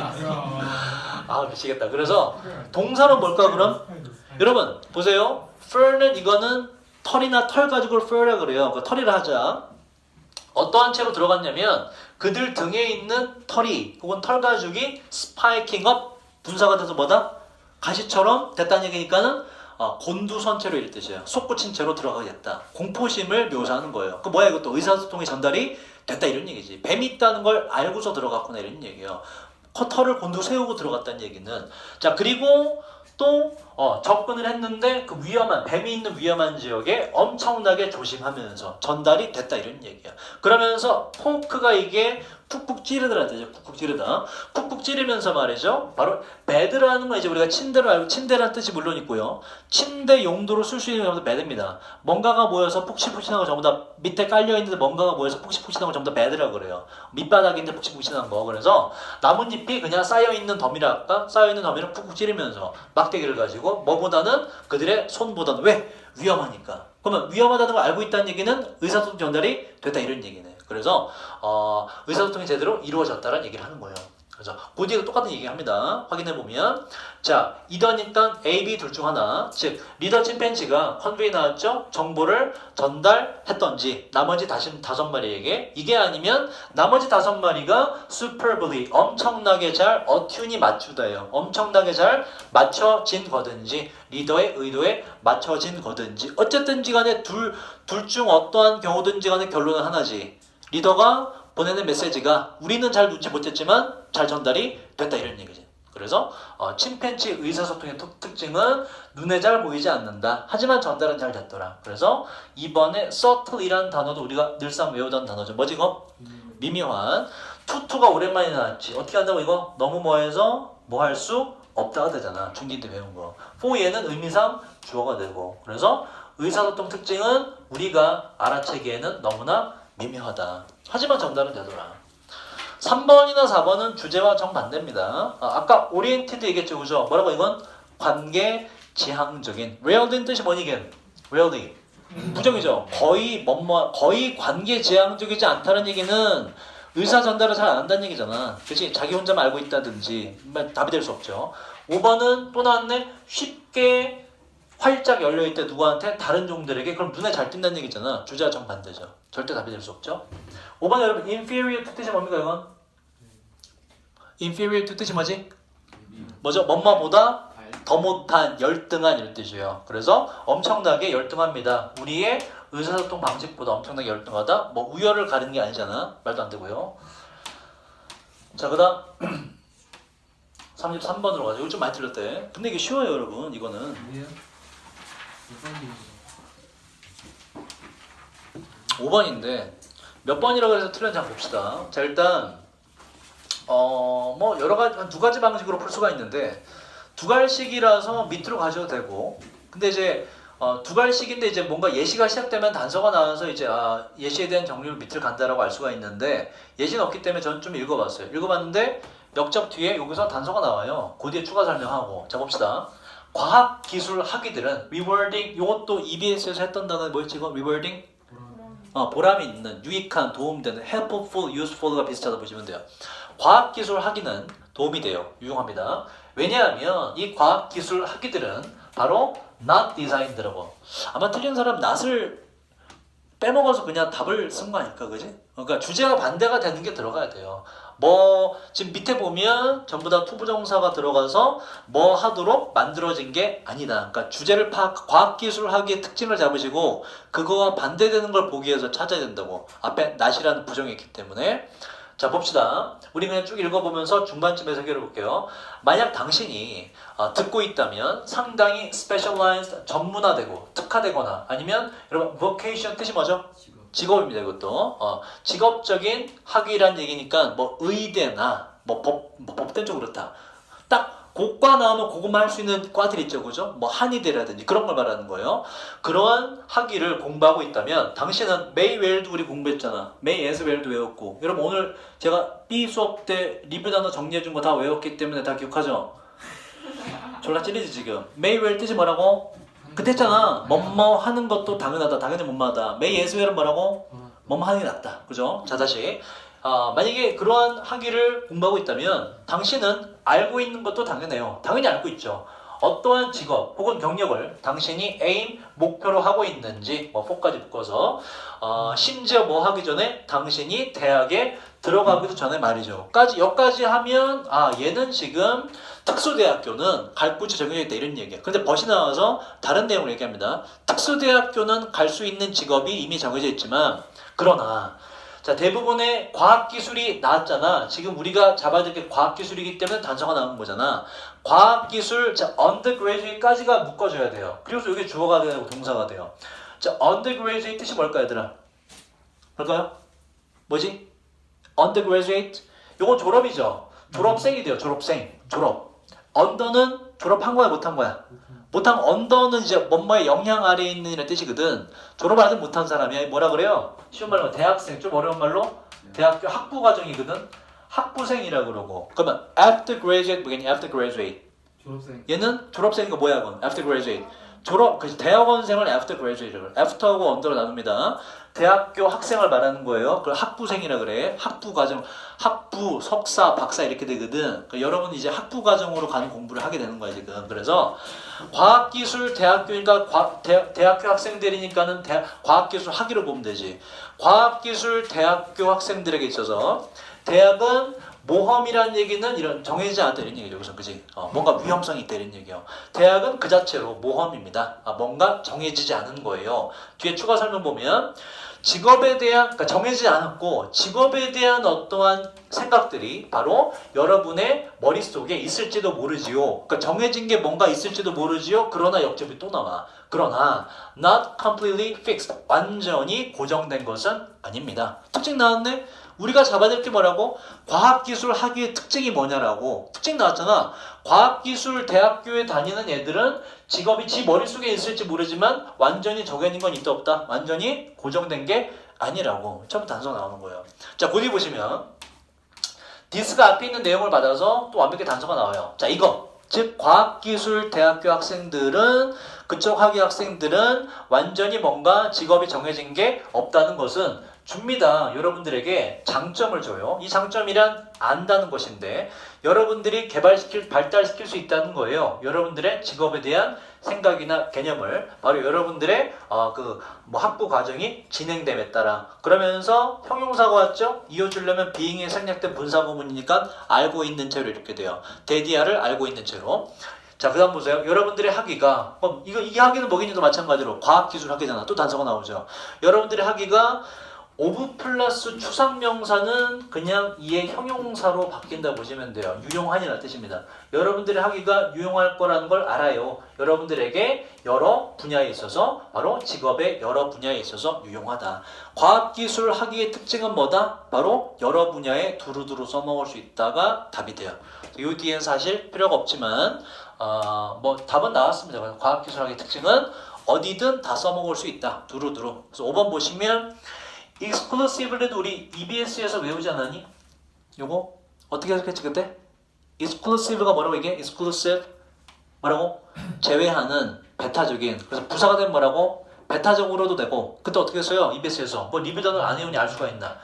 미치겠다. 그래서 동사로 뭘까 그럼? 여러분 보세요. fur는 이거는 털이나 털 가지고 fur라 그래요. 그 털이라 하자. 어떠한 채로 들어갔냐면 그들 등에 있는 털이 혹은 털 가죽이 스파이킹업 분사가 돼서 뭐다? 가시처럼 됐다는 얘기니까는 곤두선체로 이럴 뜻이에요. 솟구친 채로 들어가겠다. 공포심을 묘사하는 거예요. 그 뭐야 이것도 의사소통이 전달이 됐다 이런 얘기지. 뱀이 있다는 걸 알고서 들어갔구나 이런 얘기예요. 털을 곤두 세우고 들어갔다는 얘기는. 자 그리고 또 접근을 했는데 그 위험한 뱀이 있는 위험한 지역에 엄청나게 조심하면서 전달이 됐다 이런 얘기야. 그러면서 포크가 이게 푹푹 찌르더라 되죠. 푹푹 찌르다. 푹푹 찌르면서 말이죠. 바로 베드라는 건 이제 우리가 침대로 알고 침대라는 뜻이 물론 있고요. 침대 용도로 쓸 수 있는 게 전부 다 베드입니다. 뭔가가 모여서 푹신푹신한 거 전부 다 밑에 깔려 있는데 뭔가가 모여서 푹신푹신한 거 전부 다 베드라고 그래요. 밑바닥인데 푹신푹신한 거. 그래서 나뭇잎이 그냥 쌓여 있는 덤이랄까? 쌓여 있는 덤이를 푹푹 찌르면서 막대기를 가지고 뭐보다는 그들의 손보다는 왜? 위험하니까. 그러면 위험하다는 걸 알고 있다는 얘기는 의사소통 전달이 됐다 이런 얘기네. 그래서 의사소통이 제대로 이루어졌다는 얘기를 하는 거예요. 그래서 그 뒤에도 똑같은 얘기합니다. 확인해보면 자 이더니까 A, B 둘 중 하나 즉 리더 침팬지가 컨베이 나왔죠? 정보를 전달했던지 나머지 다섯 마리에게 이게 아니면 나머지 5마리가 superbly 엄청나게 잘 어튠이 맞추다예요. 엄청나게 잘 맞춰진 거든지 리더의 의도에 맞춰진 거든지 어쨌든지 간에 둘 중 어떠한 경우든지 간에 결론은 하나지. 리더가 보내는 메시지가 우리는 잘 눈치 못 챘지만 잘 전달이 됐다 이런 얘기지. 그래서 침팬지 의사소통의 특징은 눈에 잘 보이지 않는다. 하지만 전달은 잘 됐더라. 그래서 이번에 subtle이라는 단어도 우리가 늘상 외우던 단어죠. 뭐지 이거? 미묘한. 투투가 오랜만에 나왔지. 어떻게 한다고 이거? 너무 뭐해서 뭐 할 수 없다가 되잖아. 중기 때 배운 거. for 얘는 의미상 주어가 되고. 그래서 의사소통 특징은 우리가 알아채기에는 너무나 미묘하다. 하지만 전달은 되더라. 3번이나 4번은 주제와 정반대입니다. 아까 오리엔티드 얘기했죠. 그죠? 뭐라고 이건? 관계 지향적인. really는 뜻이 뭐니 이게? really. 부정이죠. 거의 관계 지향적이지 않다는 얘기는 의사 전달을 잘 안 한다는 얘기잖아. 그치? 자기 혼자만 알고 있다든지 답이 될 수 없죠. 5번은 또 나왔네. 쉽게 활짝 열려있대 누구한테? 다른 종들에게. 그럼 눈에 잘 띈다는 얘기잖아. 주제와 정반대죠. 절대 답이 될 수 없죠. 5번 여러분 inferior to 뜻이 뭡니까 이건? inferior to 뜻이 뭐지? 뭐죠? 뭐뭐보다 더 못한, 열등한 이런 뜻이에요. 그래서 엄청나게 열등합니다. 우리의 의사소통 방식보다 엄청나게 열등하다? 뭐 우열을 가리는 게 아니잖아. 말도 안 되고요. 자 그다음 33번으로 가죠. 이거 좀 많이 틀렸대. 근데 이게 쉬워요 여러분. 이거는 뭐예요? 몇 번이에요? 5번인데 몇 번이라고 해서 틀렸는지 한번 봅시다. 자 일단 뭐 여러 가지 두 가지 방식으로 풀 수가 있는데 두 갈식이라서 밑으로 가셔도 되고 근데 이제 두 갈식인데 이제 뭔가 예시가 시작되면 단서가 나와서 이제 예시에 대한 정리를 밑으로 간다라고 알 수가 있는데 예시는 없기 때문에 저는 좀 읽어봤어요. 읽어봤는데 역접 뒤에 여기서 단서가 나와요. 그 뒤에 추가 설명하고 자 봅시다. 과학기술 학위들은 rewarding 이것도 EBS에서 했던 단어 뭐였지 이거? rewarding? 보람이 있는, 유익한, 도움되는, helpful, useful가 비슷하다 보시면 돼요. 과학기술 학위는 도움이 돼요. 유용합니다. 왜냐하면 이 과학기술 학위들은 바로 not designed라고. 아마 틀린 사람 not을 빼먹어서 그냥 답을 쓴 거 아닐까, 그지? 그러니까 주제와 반대가 되는 게 들어가야 돼요. 뭐 지금 밑에 보면 전부 다 투부정사가 들어가서 뭐 하도록 만들어진 게 아니다. 그러니까 주제를 과학기술학의 특징을 잡으시고 그거와 반대되는 걸 보기 위해서 찾아야 된다고. 앞에 not이라는 부정이 있기 때문에. 자 봅시다. 우리 그냥 쭉 읽어보면서 중반쯤에서 해결해 볼게요. 만약 당신이 듣고 있다면 상당히 specialized, 전문화되고 특화되거나 아니면 여러분 vocation 뜻이 뭐죠? 직업입니다. 이것도 직업적인 학위란 얘기니까 뭐 의대나 뭐 법대 쪽 그렇다. 딱 고과 나오면 그것만 할 수 있는 과들 있죠, 그죠? 뭐 한의대라든지 그런 걸 말하는 거예요. 그러한 학위를 공부하고 있다면 당신은 May well도 우리 공부했잖아. May as well도 외웠고. 여러분 오늘 제가 B 수업 때 리뷰 단어 정리해 준 거 다 외웠기 때문에 다 기억하죠? 졸라 찔리지 지금. May well 뜻이 뭐라고? 그때 했잖아. 뭐뭐 하는 것도 당연하다. 당연히 못마다. May as well은 뭐라고? 뭐뭐 하는 게 낫다. 그죠? 자 다시. 만약에 그러한 학위를 공부하고 있다면 당신은 알고 있는 것도 당연해요. 당연히 알고 있죠. 어떠한 직업 혹은 경력을 당신이 aim 목표로 하고 있는지 뭐 for까지 묶어서 심지어 뭐 하기 전에 당신이 대학에 들어가기도 전에 말이죠. 여기까지 하면 얘는 지금 특수대학교는 갈 곳이 정해져 있다 이런 얘기야. 근데 벗이 나와서 다른 내용을 얘기합니다. 특수대학교는 갈 수 있는 직업이 이미 정해져 있지만 그러나 자 대부분의 과학기술이 나왔잖아. 지금 우리가 잡아야 될 게 과학기술이기 때문에 단서가 나온 거잖아. 과학기술 자 undergraduate까지가 묶어줘야 돼요. 그래서 이게 주어가 되고 동사가 돼요. 자 undergraduate 뜻이 뭘까 얘들아? 뭘까요? 뭐지? undergraduate 요건 졸업이죠. 졸업생이 돼요. 졸업. 언더는 졸업한 거야 못한 거야? 못한 언더는 이제 뭐뭐의 영향 아래에 있는 이라는 뜻이거든. 졸업을 아직 못한 사람이 뭐라 그래요? 쉬운 말로 대학생, 좀 어려운 말로 대학교 학부 과정이거든. 학부생이라고 그러고. 그러면 after graduate 뭐겠니? after graduate. 졸업생. 얘는 졸업생이고 뭐야 그건? after graduate. 그 대학원생을 after graduate라고 그래. after하고 under로 나눕니다. 대학교 학생을 말하는 거예요. 그걸 학부생이라 그래. 학부 과정, 학부, 석사, 박사 이렇게 되거든. 그러니까 여러분 이제 학부 과정으로 가는 공부를 하게 되는 거야 지금. 그래서 과학기술 대학교니까 대학교 학생들이니까는 과학기술 학위로 보면 되지. 과학기술 대학교 학생들에게 있어서 대학은 모험이라는 얘기는 이런 정해지지 않았다 이런 얘기죠. 여기서 그지? 뭔가 위험성이 있다 이런 얘기예요. 대학은 그 자체로 모험입니다. 뭔가 정해지지 않은 거예요. 뒤에 추가 설명 보면 직업에 대한 그러니까 정해지지 않았고 직업에 대한 어떠한 생각들이 바로 여러분의 머릿속에 있을지도 모르지요. 그러니까 정해진 게 뭔가 있을지도 모르지요. 그러나 역접이 또 나와. 그러나 not completely fixed. 완전히 고정된 것은 아닙니다. 특징 나왔네? 우리가 잡아야 될 게 뭐라고? 과학기술 학위의 특징이 뭐냐라고. 특징 나왔잖아. 과학기술 대학교에 다니는 애들은 직업이 지 머릿속에 있을지 모르지만 완전히 정해진 건 있다 없다? 완전히 고정된 게 아니라고. 처음부터 단서 나오는 거예요. 자, 고디 보시면 디스가 앞에 있는 내용을 받아서 또 완벽히 단서가 나와요. 자, 이거. 즉 과학기술 대학교 학생들은 그쪽 학위 학생들은 완전히 뭔가 직업이 정해진 게 없다는 것은 줍니다. 여러분들에게 장점을 줘요. 이 장점이란 안다는 것인데 여러분들이 발달시킬 수 있다는 거예요. 여러분들의 직업에 대한 생각이나 개념을 바로 여러분들의 학부 과정이 진행됨에 따라 그러면서 형용사가 왔죠. 이어주려면 being에 생략된 분사구문이니까 알고 있는 채로 이렇게 돼요. 데디아를 알고 있는 채로. 자, 그 다음 보세요. 여러분들의 학위가 이 학위는 뭐겠니도 마찬가지로 과학기술 학위잖아. 또 단서가 나오죠. 여러분들의 학위가 오브 플러스 추상명사는 그냥 이의 형용사로 바뀐다 보시면 돼요. 유용한이라는 뜻입니다. 여러분들의 학위가 유용할 거라는 걸 알아요. 여러분들에게 여러 분야에 있어서 바로 직업의 여러 분야에 있어서 유용하다. 과학기술 학위의 특징은 뭐다? 바로 여러 분야에 두루두루 써먹을 수 있다가 답이 돼요. 이 뒤엔 사실 필요가 없지만 답은 나왔습니다. 과학기술 학위의 특징은 어디든 다 써먹을 수 있다. 두루두루. 그래서 5번 보시면 exclusive를 우리 EBS에서 외우지 않았니? 요거 어떻게 해석했지 그때? exclusive가 뭐라고 이게? exclusive 뭐라고? 제외하는 배타적인. 그래서 부사가 되면 뭐라고? 배타적으로도 되고. 그때 어떻게 했어요? EBS에서 뭐 리뷰단을 안 해오니 알 수가 있나?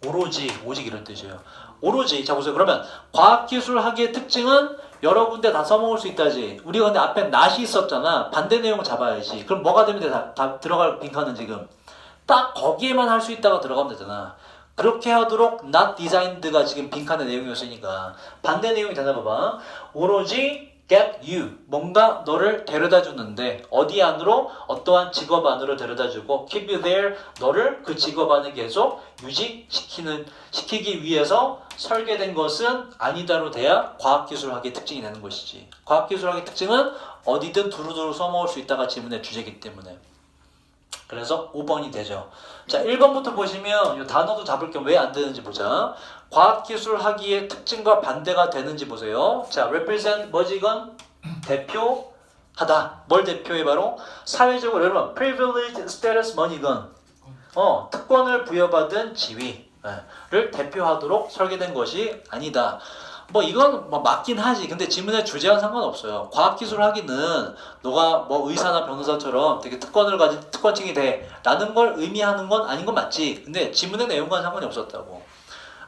오직 이런 뜻이에요. 오로지. 자 보세요. 그러면 과학기술 학위의 특징은 여러 군데 다 써먹을 수 있다지. 우리가 근데 앞에 not이 있었잖아. 반대 내용 잡아야지. 그럼 뭐가 되면 돼? 다 들어갈 빈칸은 지금 딱 거기에만 할 수 있다가 들어가면 되잖아. 그렇게 하도록 not designed가 지금 빈칸의 내용이었으니까 반대 내용이 되나 봐봐. 오로지 get you 뭔가 너를 데려다 주는데 어디 안으로? 어떠한 직업 안으로 데려다 주고 keep you there 너를 그 직업 안에 계속 시키기 위해서 설계된 것은 아니다로 돼야 과학기술학의 특징이 되는 것이지. 과학기술학의 특징은 어디든 두루두루 써먹을 수 있다가 지문의 주제이기 때문에. 그래서 5번이 되죠. 자, 1번부터 보시면 이 단어도 잡을 겸 왜 안 되는지 보자. 과학기술 학위의 특징과 반대가 되는지 보세요. 자, represent 뭐지 이건? 대표하다. 뭘 대표해 바로? 사회적으로 여러분 privileged status 뭐니 이건? 특권을 부여받은 지위를 대표하도록 설계된 것이 아니다. 이건 맞긴 하지. 근데 지문의 주제와는 상관없어요. 과학기술 학위는 너가 의사나 변호사처럼 되게 특권을 가진 특권층이 돼 라는 걸 의미하는 건 아닌 건 맞지. 근데 지문의 내용과는 상관이 없었다고.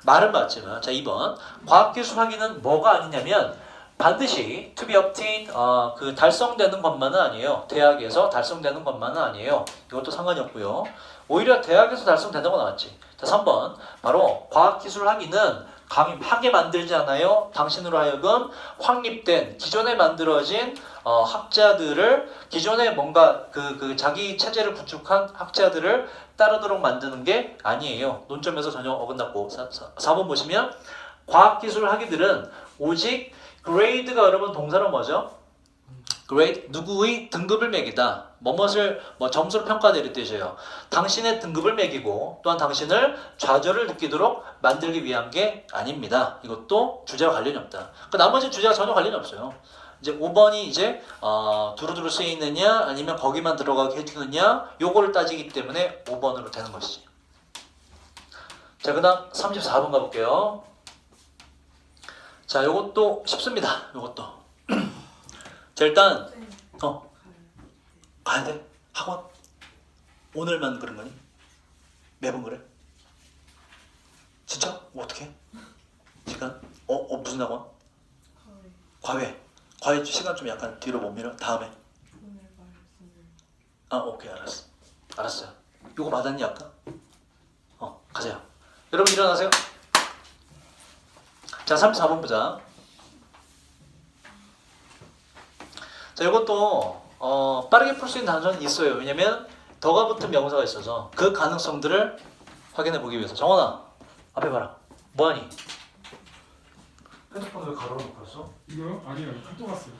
말은 맞지만. 자, 2번 과학기술 학위는 뭐가 아니냐면 반드시 to be obtained 그 달성되는 것만은 아니에요. 대학에서 달성되는 것만은 아니에요. 이것도 상관이 없고요. 오히려 대학에서 달성된다고 나왔지. 자, 3번 바로 과학기술 학위는 강하게 만들지 않아요. 당신으로 하여금 확립된 기존에 만들어진 학자들을 기존에 뭔가 그 자기 체제를 구축한 학자들을 따르도록 만드는 게 아니에요. 논점에서 전혀 어긋났고 4번 보시면 과학기술 학위들은 오직 grade가 여러분 동사로 뭐죠? grade 누구의 등급을 매기다. 뭐뭇을 점수로 평가되는 뜻이에요. 당신의 등급을 매기고 또한 당신을 좌절을 느끼도록 만들기 위한 게 아닙니다. 이것도 주제와 관련이 없다. 그 나머지 주제와 전혀 관련이 없어요. 이제 5번이 이제 두루두루 쓰이느냐 아니면 거기만 들어가게 해주느냐 요거를 따지기 때문에 5번으로 되는 것이지. 자, 그다음 34번 가볼게요. 자, 요것도 쉽습니다. 요것도. 자, 일단 가야 돼? 학원? 오늘만 그런 거니? 매번 그래? 진짜? 어떻게? 시간? 무슨 학원? 과외 시간 좀 약간 뒤로 못 밀어? 다음에? 오케이, 알았어요. 요거 받았니 아까? 가세요. 여러분 일어나세요. 자, 34번 보자. 자, 이것도 빠르게 풀 수 있는 단서는 있어요. 왜냐면 더가 붙은 명사가 있어서 그 가능성들을 확인해 보기 위해서. 정원아, 앞에 봐라. 뭐하니? 핸드폰 왜 가로로 놨어? 이거요? 아니요. 카톡 왔어요.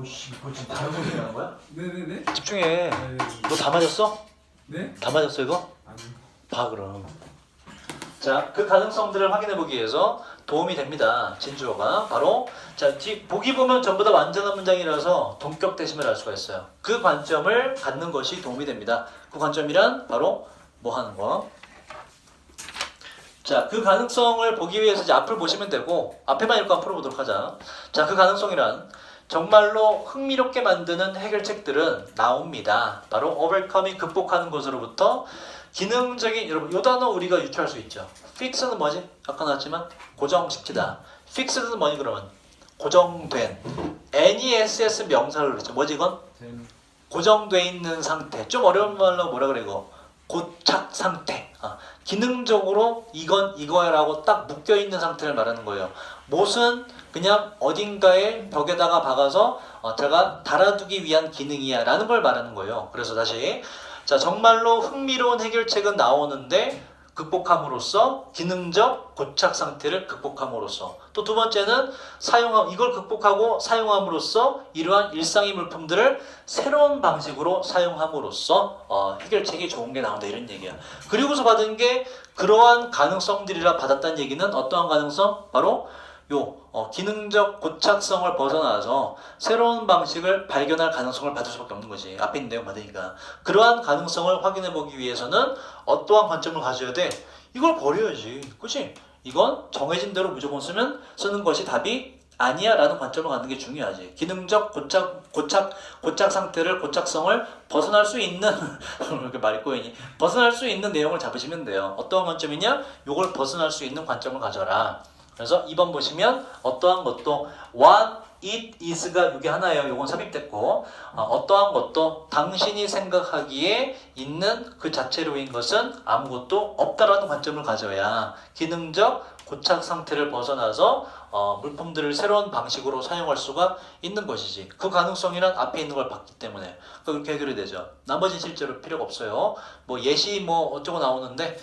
오씨, 이거 지금 다른 소리 하는 거야? 네네네. 집중해. 네. 너 다 맞았어? 네? 다 맞았어 이거? 아니요. 봐 그럼. 자, 그 가능성들을 확인해 보기 위해서 도움이 됩니다. 진주어가 바로 자, 보기 보면 전부 다 완전한 문장이라서 동격 대심을 알 수가 있어요. 그 관점을 갖는 것이 도움이 됩니다. 그 관점이란 바로 뭐 하는 거? 자, 그 가능성을 보기 위해서 이제 앞을 보시면 되고 앞에만 읽고 한번 풀어보도록 하자. 자, 그 가능성이란 정말로 흥미롭게 만드는 해결책들은 나옵니다. 바로 overcoming 극복하는 것으로부터 기능적인 여러분 이 단어 우리가 유추할 수 있죠. fix는 뭐지? 아까 나왔지만 고정시키다. fixed는 뭐니 그러면? 고정된. NESS 명사를 그랬죠. 뭐지 이건? 고정돼 있는 상태. 좀 어려운 말로 뭐라 그래 이거? 고착 상태. 기능적으로 이건 이거야라고 딱 묶여 있는 상태를 말하는 거예요. 못은 그냥 어딘가에 벽에다가 박아서 제가 달아두기 위한 기능이야 라는 걸 말하는 거예요. 그래서 다시 자, 정말로 흥미로운 해결책은 나오는데 극복함으로써 기능적 고착 상태를 극복함으로써 또 두 번째는 이걸 극복하고 사용함으로써 이러한 일상의 물품들을 새로운 방식으로 사용함으로써 해결책이 좋은 게 나온다 이런 얘기야. 그리고서 받은 게 그러한 가능성들이라 받았다는 얘기는 어떠한 가능성? 바로 기능적 고착성을 벗어나서 새로운 방식을 발견할 가능성을 받을 수밖에 없는 거지. 앞에 있는 내용 받으니까. 그러한 가능성을 확인해 보기 위해서는 어떠한 관점을 가져야 돼? 이걸 버려야지. 그치? 이건 정해진 대로 무조건 쓰는 것이 답이 아니야 라는 관점을 갖는 게 중요하지. 기능적 고착 상태를 고착성을 벗어날 수 있는 이렇게 말이 꼬이니 벗어날 수 있는 내용을 잡으시면 돼요. 어떠한 관점이냐? 이걸 벗어날 수 있는 관점을 가져라. 그래서 2번 보시면 어떠한 것도 what it is가 이게 하나예요. 이건 삽입됐고 어떠한 것도 당신이 생각하기에 있는 그 자체로인 것은 아무것도 없다라는 관점을 가져야 기능적 고착 상태를 벗어나서 물품들을 새로운 방식으로 사용할 수가 있는 것이지. 그 가능성이란 앞에 있는 걸 봤기 때문에 그렇게 해결이 되죠. 나머지 실제로 필요가 없어요. 뭐 예시 어쩌고 나오는데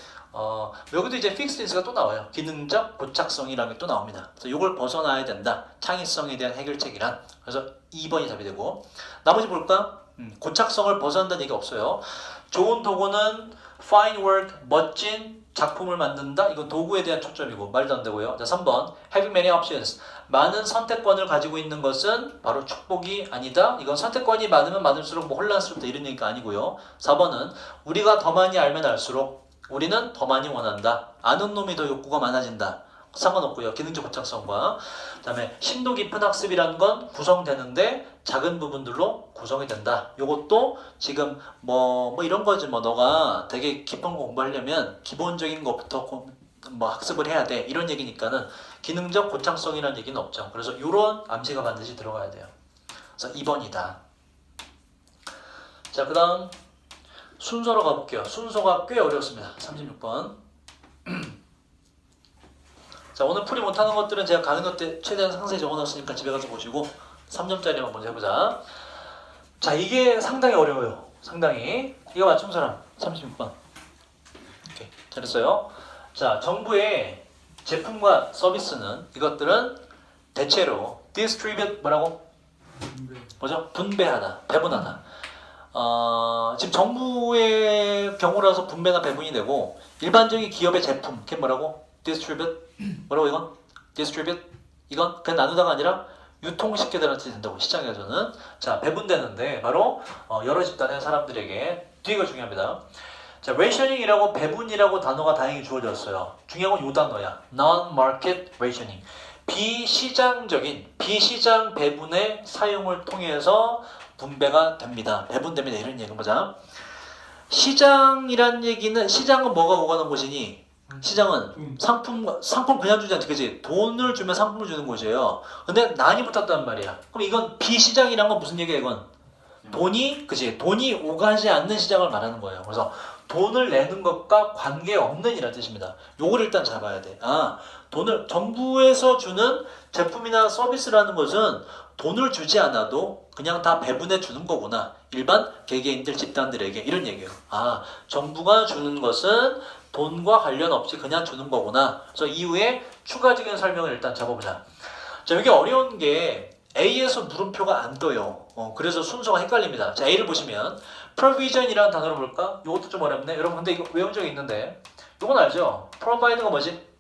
여기도 이제 fixed가 또 나와요. 기능적 고착성이라는 게 또 나옵니다. 그래서 이걸 벗어나야 된다. 창의성에 대한 해결책이란. 그래서 2번이 답이 되고 나머지 볼까? 고착성을 벗어난다는 얘기가 없어요. 좋은 도구는 fine work, 멋진 작품을 만든다. 이건 도구에 대한 초점이고 말도 안 되고요. 자, 3번 having many options. 많은 선택권을 가지고 있는 것은 바로 축복이 아니다. 이건 선택권이 많으면 많을수록 혼란스럽다 이런 얘기가 아니고요. 4번은 우리가 더 많이 알면 알수록 우리는 더 많이 원한다. 아는 놈이 더 욕구가 많아진다. 상관없고요. 기능적 고착성과 그 다음에 심도 깊은 학습이라는 건 구성되는데 작은 부분들로 구성이 된다. 요것도 지금 뭐 이런 거지. 너가 되게 깊은 거 공부하려면 기본적인 것부터 뭐 학습을 해야 돼 이런 얘기니까는 기능적 고창성이라는 얘기는 없죠. 그래서 이런 암시가 반드시 들어가야 돼요. 그래서 2번이다. 자, 그 다음 순서로 가볼게요. 순서가 꽤 어렵습니다. 36번. 자, 오늘 풀이 못하는 것들은 제가 가는 때 최대한 상세히 적어놨으니까 집에 가서 보시고 3점짜리만 먼저 해보자. 자, 이게 상당히 어려워요. 상당히. 이거 맞춘 사람 36번. 오케이, 잘했어요. 자, 정부의 제품과 서비스는 이것들은 대체로 distribute 뭐라고? 뭐죠? 분배하다, 배분하다. 지금 정부의 경우라서 분배나 배분이 되고 일반적인 기업의 제품, 그게 뭐라고? distribute 뭐라고 이건? distribute 이건 그냥 나누다가 아니라 유통시켜되는 뜻이 된다고 시장에서는. 자, 배분되는데 바로 여러 집단의 사람들에게 뒤가 중요합니다. 자, rationing이라고 배분이라고 단어가 다행히 주어졌어요. 중요한 건 이 단어야. non-market rationing. 비시장적인 비시장 배분의 사용을 통해서 분배가 됩니다. 배분됩니다. 이런 얘기인 거죠. 시장이란 얘기는 시장은 뭐가 오가는 곳이니? 시장은 상품 그냥 주지 않지, 그지? 돈을 주면 상품을 주는 곳이에요. 근데 난이 붙었단 말이야. 그럼 이건 비시장이란 건 무슨 얘기야? 이건 돈이, 그지? 돈이 오가지 않는 시장을 말하는 거예요. 그래서 돈을 내는 것과 관계없는 이라는 뜻입니다. 요걸 일단 잡아야 돼. 돈을 정부에서 주는 제품이나 서비스라는 것은 돈을 주지 않아도 그냥 다 배분해 주는 거구나. 일반 개개인들 집단들에게 이런 얘기예요. 정부가 주는 것은 돈과 관련 없이 그냥 주는 거구나. 그래서 이후에 추가적인 설명을 일단 잡아보자. 자, 여기 어려운 게 A에서 물음표가 안 떠요. 그래서 순서가 헷갈립니다. 자, A를 보시면 provision이라는 단어를 볼까? 이것도 좀 어렵네. 여러분 근데 이거 외운 적이 있는데 이건 알죠? provide가 뭐지?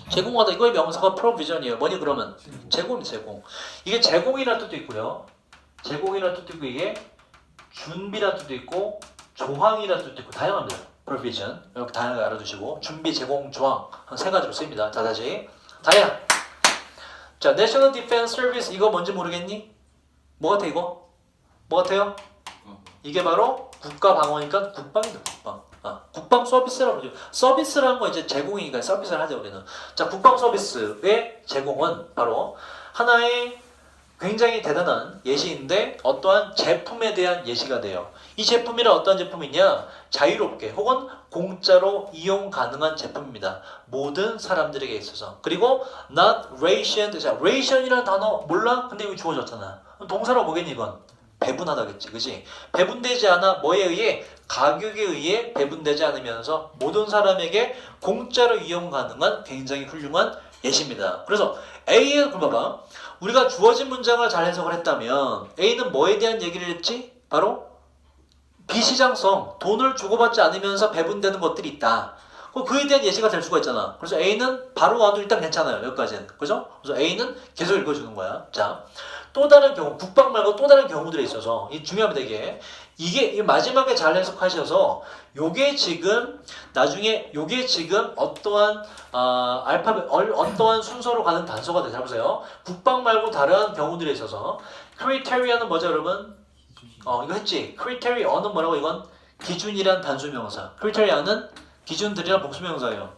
제공하다. 이거의 명사가 provision이에요. 뭐니 그러면? 제공. 이게 제공이라는 뜻도 있고요. 제공이라는 뜻도 있고 이게 준비라는 뜻도 있고 조항이라는 뜻도 있고 다양합니다. provision. 이렇게 다양하게 알아두시고 준비, 제공, 조항 한 세 가지로 쓰입니다. 자, 다시 다양. 자, National Defense Service 이거 뭔지 모르겠니? 뭐 같아 이거? 뭐 같아요? 이게 바로 국가방어니까 국방이다. 국방. 국방 서비스라고 그러죠. 서비스라는 건 이제 제공이니까 서비스를 하죠 우리는. 자, 국방 서비스의 제공은 바로 하나의 굉장히 대단한 예시인데 어떠한 제품에 대한 예시가 돼요. 이 제품이란 어떤 제품이냐? 자유롭게 혹은 공짜로 이용 가능한 제품입니다. 모든 사람들에게 있어서. 그리고 not rationed. 자, ration이라는 단어 몰라? 근데 이거 주어졌잖아. 동사로 뭐겠니 이건? 배분하다겠지, 그지? 배분되지 않아. 뭐에 의해? 가격에 의해 배분되지 않으면서 모든 사람에게 공짜로 이용 가능한 굉장히 훌륭한 예시입니다. 그래서 A에 봐봐. 우리가 주어진 문장을 잘 해석을 했다면 A는 뭐에 대한 얘기를 했지? 바로 비시장성, 돈을 주고받지 않으면서 배분되는 것들이 있다. 그에 대한 예시가 될 수가 있잖아. 그래서 A는 바로 와도 일단 괜찮아요. 여기까지는. 그죠? 그래서 A는 계속 읽어주는 거야. 자, 또 다른 경우, 국방 말고 또 다른 경우들에 있어서 이 중요합니다. 이게 마지막에 잘 해석하셔서 요게 지금 나중에 요게 지금 어떠한 어떠한 순서로 가는 단서가 돼. 잘 보세요. 국방 말고 다른 경우들에 있어서 criteria는 뭐죠, 여러분? 이거 했지. criteria는 뭐라고? 이건 기준이란 단수명사. criteria는 기준들이란 복수명사예요.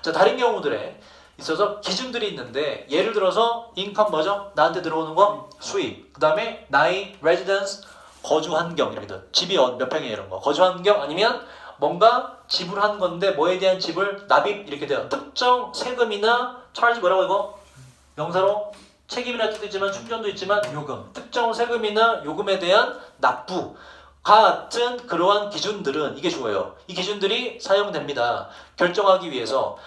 자, 다른 경우들에 있어서 기준들이 있는데 예를 들어서 인컴 뭐죠? 나한테 들어오는 거 수입. 그 다음에 나이 residence 거주 환경 이렇게 돼. 집이 몇 평이에요 이런 거. 거주 환경 아니면 뭔가 지불한 건데 뭐에 대한 지불 납입 이렇게 돼요. 특정 세금이나 charge 뭐라고 이거? 명사로 책임이라 뜻도 있지만 충전도 있지만 요금. 특정 세금이나 요금에 대한 납부. 같은 그러한 기준들은 이게 좋아요. 이 기준들이 사용됩니다. 결정하기 위해서.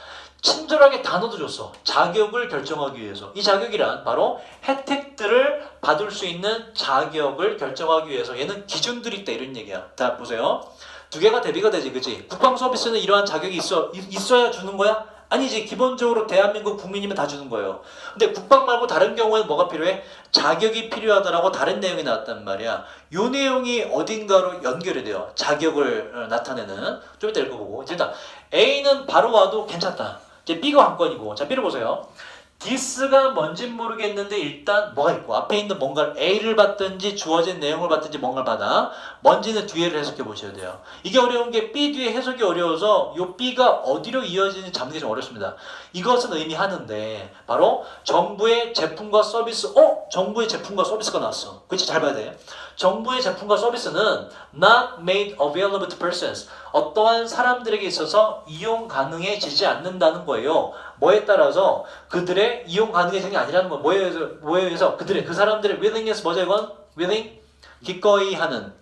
친절하게 단어도 줬어. 자격을 결정하기 위해서. 이 자격이란 바로 혜택들을 받을 수 있는 자격을 결정하기 위해서. 얘는 기준들이 있다 이런 얘기야. 자, 보세요. 두 개가 대비가 되지, 그치? 국방 서비스는 이러한 자격이 있어야 주는 거야? 아니지. 기본적으로 대한민국 국민이면 다 주는 거예요. 근데 국방 말고 다른 경우에는 뭐가 필요해? 자격이 필요하다라고 다른 내용이 나왔단 말이야. 요 내용이 어딘가로 연결이 돼요. 자격을 나타내는. 좀 이따 읽어보고. 일단 A는 바로 와도 괜찮다. 이제 B가 관건이고. 자, B를 보세요. this가 뭔진 모르겠는데 일단 뭐가 있고 앞에 있는 뭔가를 A를 받든지 주어진 내용을 받든지 뭔가를 받아 뭔지는 뒤에를 해석해 보셔야 돼요. 이게 어려운 게 B 뒤에 해석이 어려워서 요 B가 어디로 이어지는지 잡는 게 좀 어렵습니다. 이것은 의미하는데 바로 정부의 제품과 서비스 정부의 제품과 서비스가 나왔어. 그치? 잘 봐야 돼. 정부의 제품과 서비스는 not made available to persons 어떠한 사람들에게 있어서 이용 가능해지지 않는다는 거예요. 뭐에 따라서 그들의 이용 가능해지는 게 아니라는 거예요. 뭐에 의해서 그들의 그 사람들의 willingness 뭐죠 이건? willing? 기꺼이 하는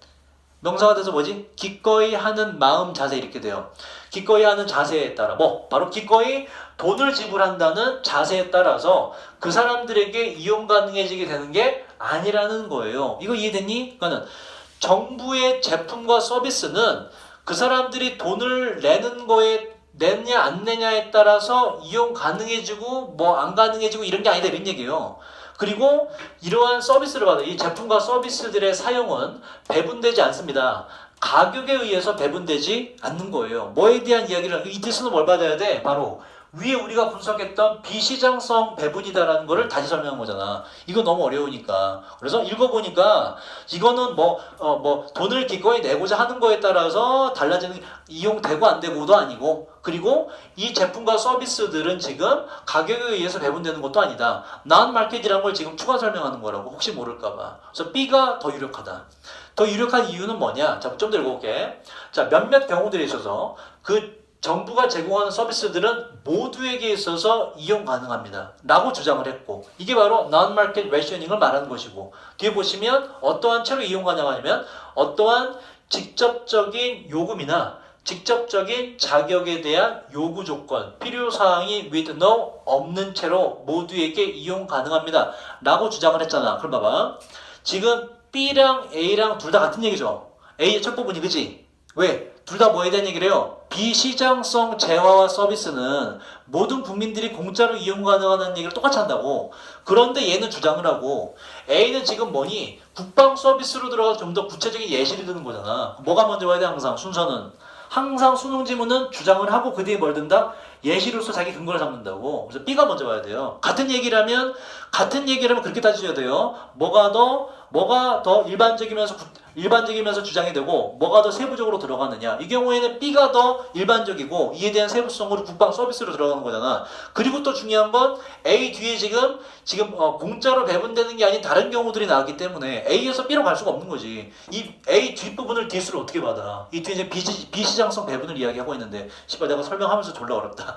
명사가 돼서 뭐지? 기꺼이 하는 마음 자세 이렇게 돼요. 기꺼이 하는 자세에 따라 바로 기꺼이 돈을 지불한다는 자세에 따라서 그 사람들에게 이용 가능해지게 되는 게 아니라는 거예요. 이거 이해됐니? 그러니까 정부의 제품과 서비스는 그 사람들이 돈을 내는 거에 내냐 안 내냐에 따라서 이용 가능해지고 뭐 안 가능해지고 이런 게 아니다 이런 얘기예요. 그리고 이러한 서비스를 받아 이 제품과 서비스들의 사용은 배분되지 않습니다. 가격에 의해서 배분되지 않는 거예요. 뭐에 대한 이야기를 이 뜻은 뭘 받아야 돼? 바로 위에 우리가 분석했던 비시장성 배분이다라는 거를 다시 설명한 거잖아. 이거 너무 어려우니까. 그래서 읽어보니까 이거는 돈을 기꺼이 내고자 하는 거에 따라서 달라지는 이용되고 안 되고도 아니고 그리고 이 제품과 서비스들은 지금 가격에 의해서 배분되는 것도 아니다. non-market이라는 걸 지금 추가 설명하는 거라고 혹시 모를까봐. 그래서 B가 더 유력하다. 더 유력한 이유는 뭐냐? 자, 좀 더 읽어볼게. 자, 몇몇 경우들에 있어서 그 정부가 제공하는 서비스들은 모두에게 있어서 이용 가능합니다. 라고 주장을 했고 이게 바로 non-market rationing을 말하는 것이고 뒤에 보시면 어떠한 채로 이용 가능하냐면 어떠한 직접적인 요금이나 직접적인 자격에 대한 요구 조건, 필요사항이 with no 없는 채로 모두에게 이용 가능합니다. 라고 주장을 했잖아. 그럼 봐봐. 지금 B랑 A랑 둘 다 같은 얘기죠. A의 첫 부분이 그지? 왜? 둘 다 뭐에 대한 얘기를 해요? 비시장성 재화와 서비스는 모든 국민들이 공짜로 이용 가능하다는 얘기를 똑같이 한다고. 그런데 얘는 주장을 하고 A는 지금 뭐니? 국방 서비스로 들어가서 좀 더 구체적인 예시를 드는 거잖아. 뭐가 먼저 와야 돼 항상 순서는? 항상 수능 지문은 주장을 하고 그 뒤에 뭘 든다? 예시로서 자기 근거를 잡는다고. 그래서 B가 먼저 와야 돼요. 같은 얘기라면 그렇게 따지셔야 돼요. 뭐가 더 일반적이면서 주장이 되고 뭐가 더 세부적으로 들어가느냐. 이 경우에는 B가 더 일반적이고 이에 대한 세부성으로 국방 서비스로 들어가는 거잖아. 그리고 또 중요한 건 A 뒤에 지금 공짜로 배분되는 게 아닌 다른 경우들이 나왔기 때문에 A에서 B로 갈 수가 없는 거지. 이 A 뒷부분을 D수로 어떻게 받아? 이 뒤에 이제 비시장성 배분을 이야기하고 있는데 씨발 내가 설명하면서 졸라 어렵다.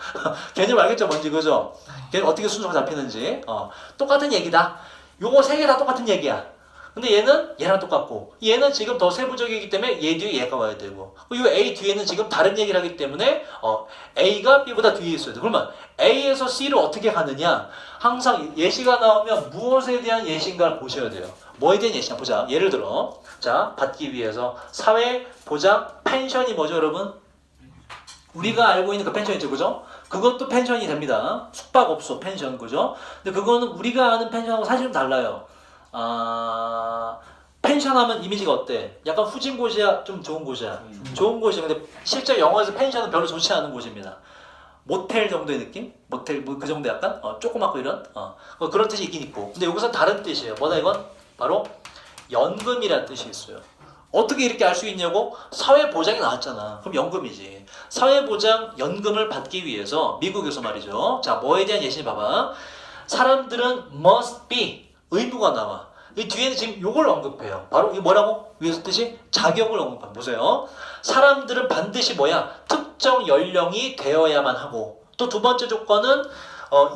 개념 알겠죠? 뭔지 그죠? 어떻게 순서가 잡히는지. 똑같은 얘기다. 요거 세 개 다 똑같은 얘기야. 근데 얘는 얘랑 똑같고 얘는 지금 더 세부적이기 때문에 얘 뒤에 얘가 와야 되고 이 A 뒤에는 지금 다른 얘기를 하기 때문에 A가 B보다 뒤에 있어야 돼. 그러면 A에서 C를 어떻게 가느냐? 항상 예시가 나오면 무엇에 대한 예시인가를 보셔야 돼요. 뭐에 대한 예시냐 보자. 예를 들어 자 받기 위해서 사회보장 펜션이 뭐죠 여러분? 우리가 알고 있는 그 펜션이죠 그죠? 그것도 펜션이 됩니다. 숙박업소 펜션 그죠? 근데 그거는 우리가 아는 펜션하고 사실은 달라요. 펜션하면 이미지가 어때? 약간 후진 곳이야? 좀 좋은 곳이야? 좋은 곳이야. 근데 실제 영화에서 펜션은 별로 좋지 않은 곳입니다. 모텔 정도의 느낌? 모텔 뭐 그 정도 약간? 조그맣고 이런? 그런 뜻이 있긴 있고. 근데 여기서 다른 뜻이에요. 뭐다 이건? 바로 연금이라는 뜻이 있어요. 어떻게 이렇게 알 수 있냐고? 사회보장이 나왔잖아. 그럼 연금이지. 사회보장 연금을 받기 위해서 미국에서 말이죠. 자, 뭐에 대한 예시 봐봐. 사람들은 must be 의무가 나와. 이 뒤에는 지금 요걸 언급해요. 바로 이게 뭐라고? 위에서 뜻이 자격을 언급합니다. 보세요. 사람들은 반드시 뭐야? 특정 연령이 되어야만 하고 또 두 번째 조건은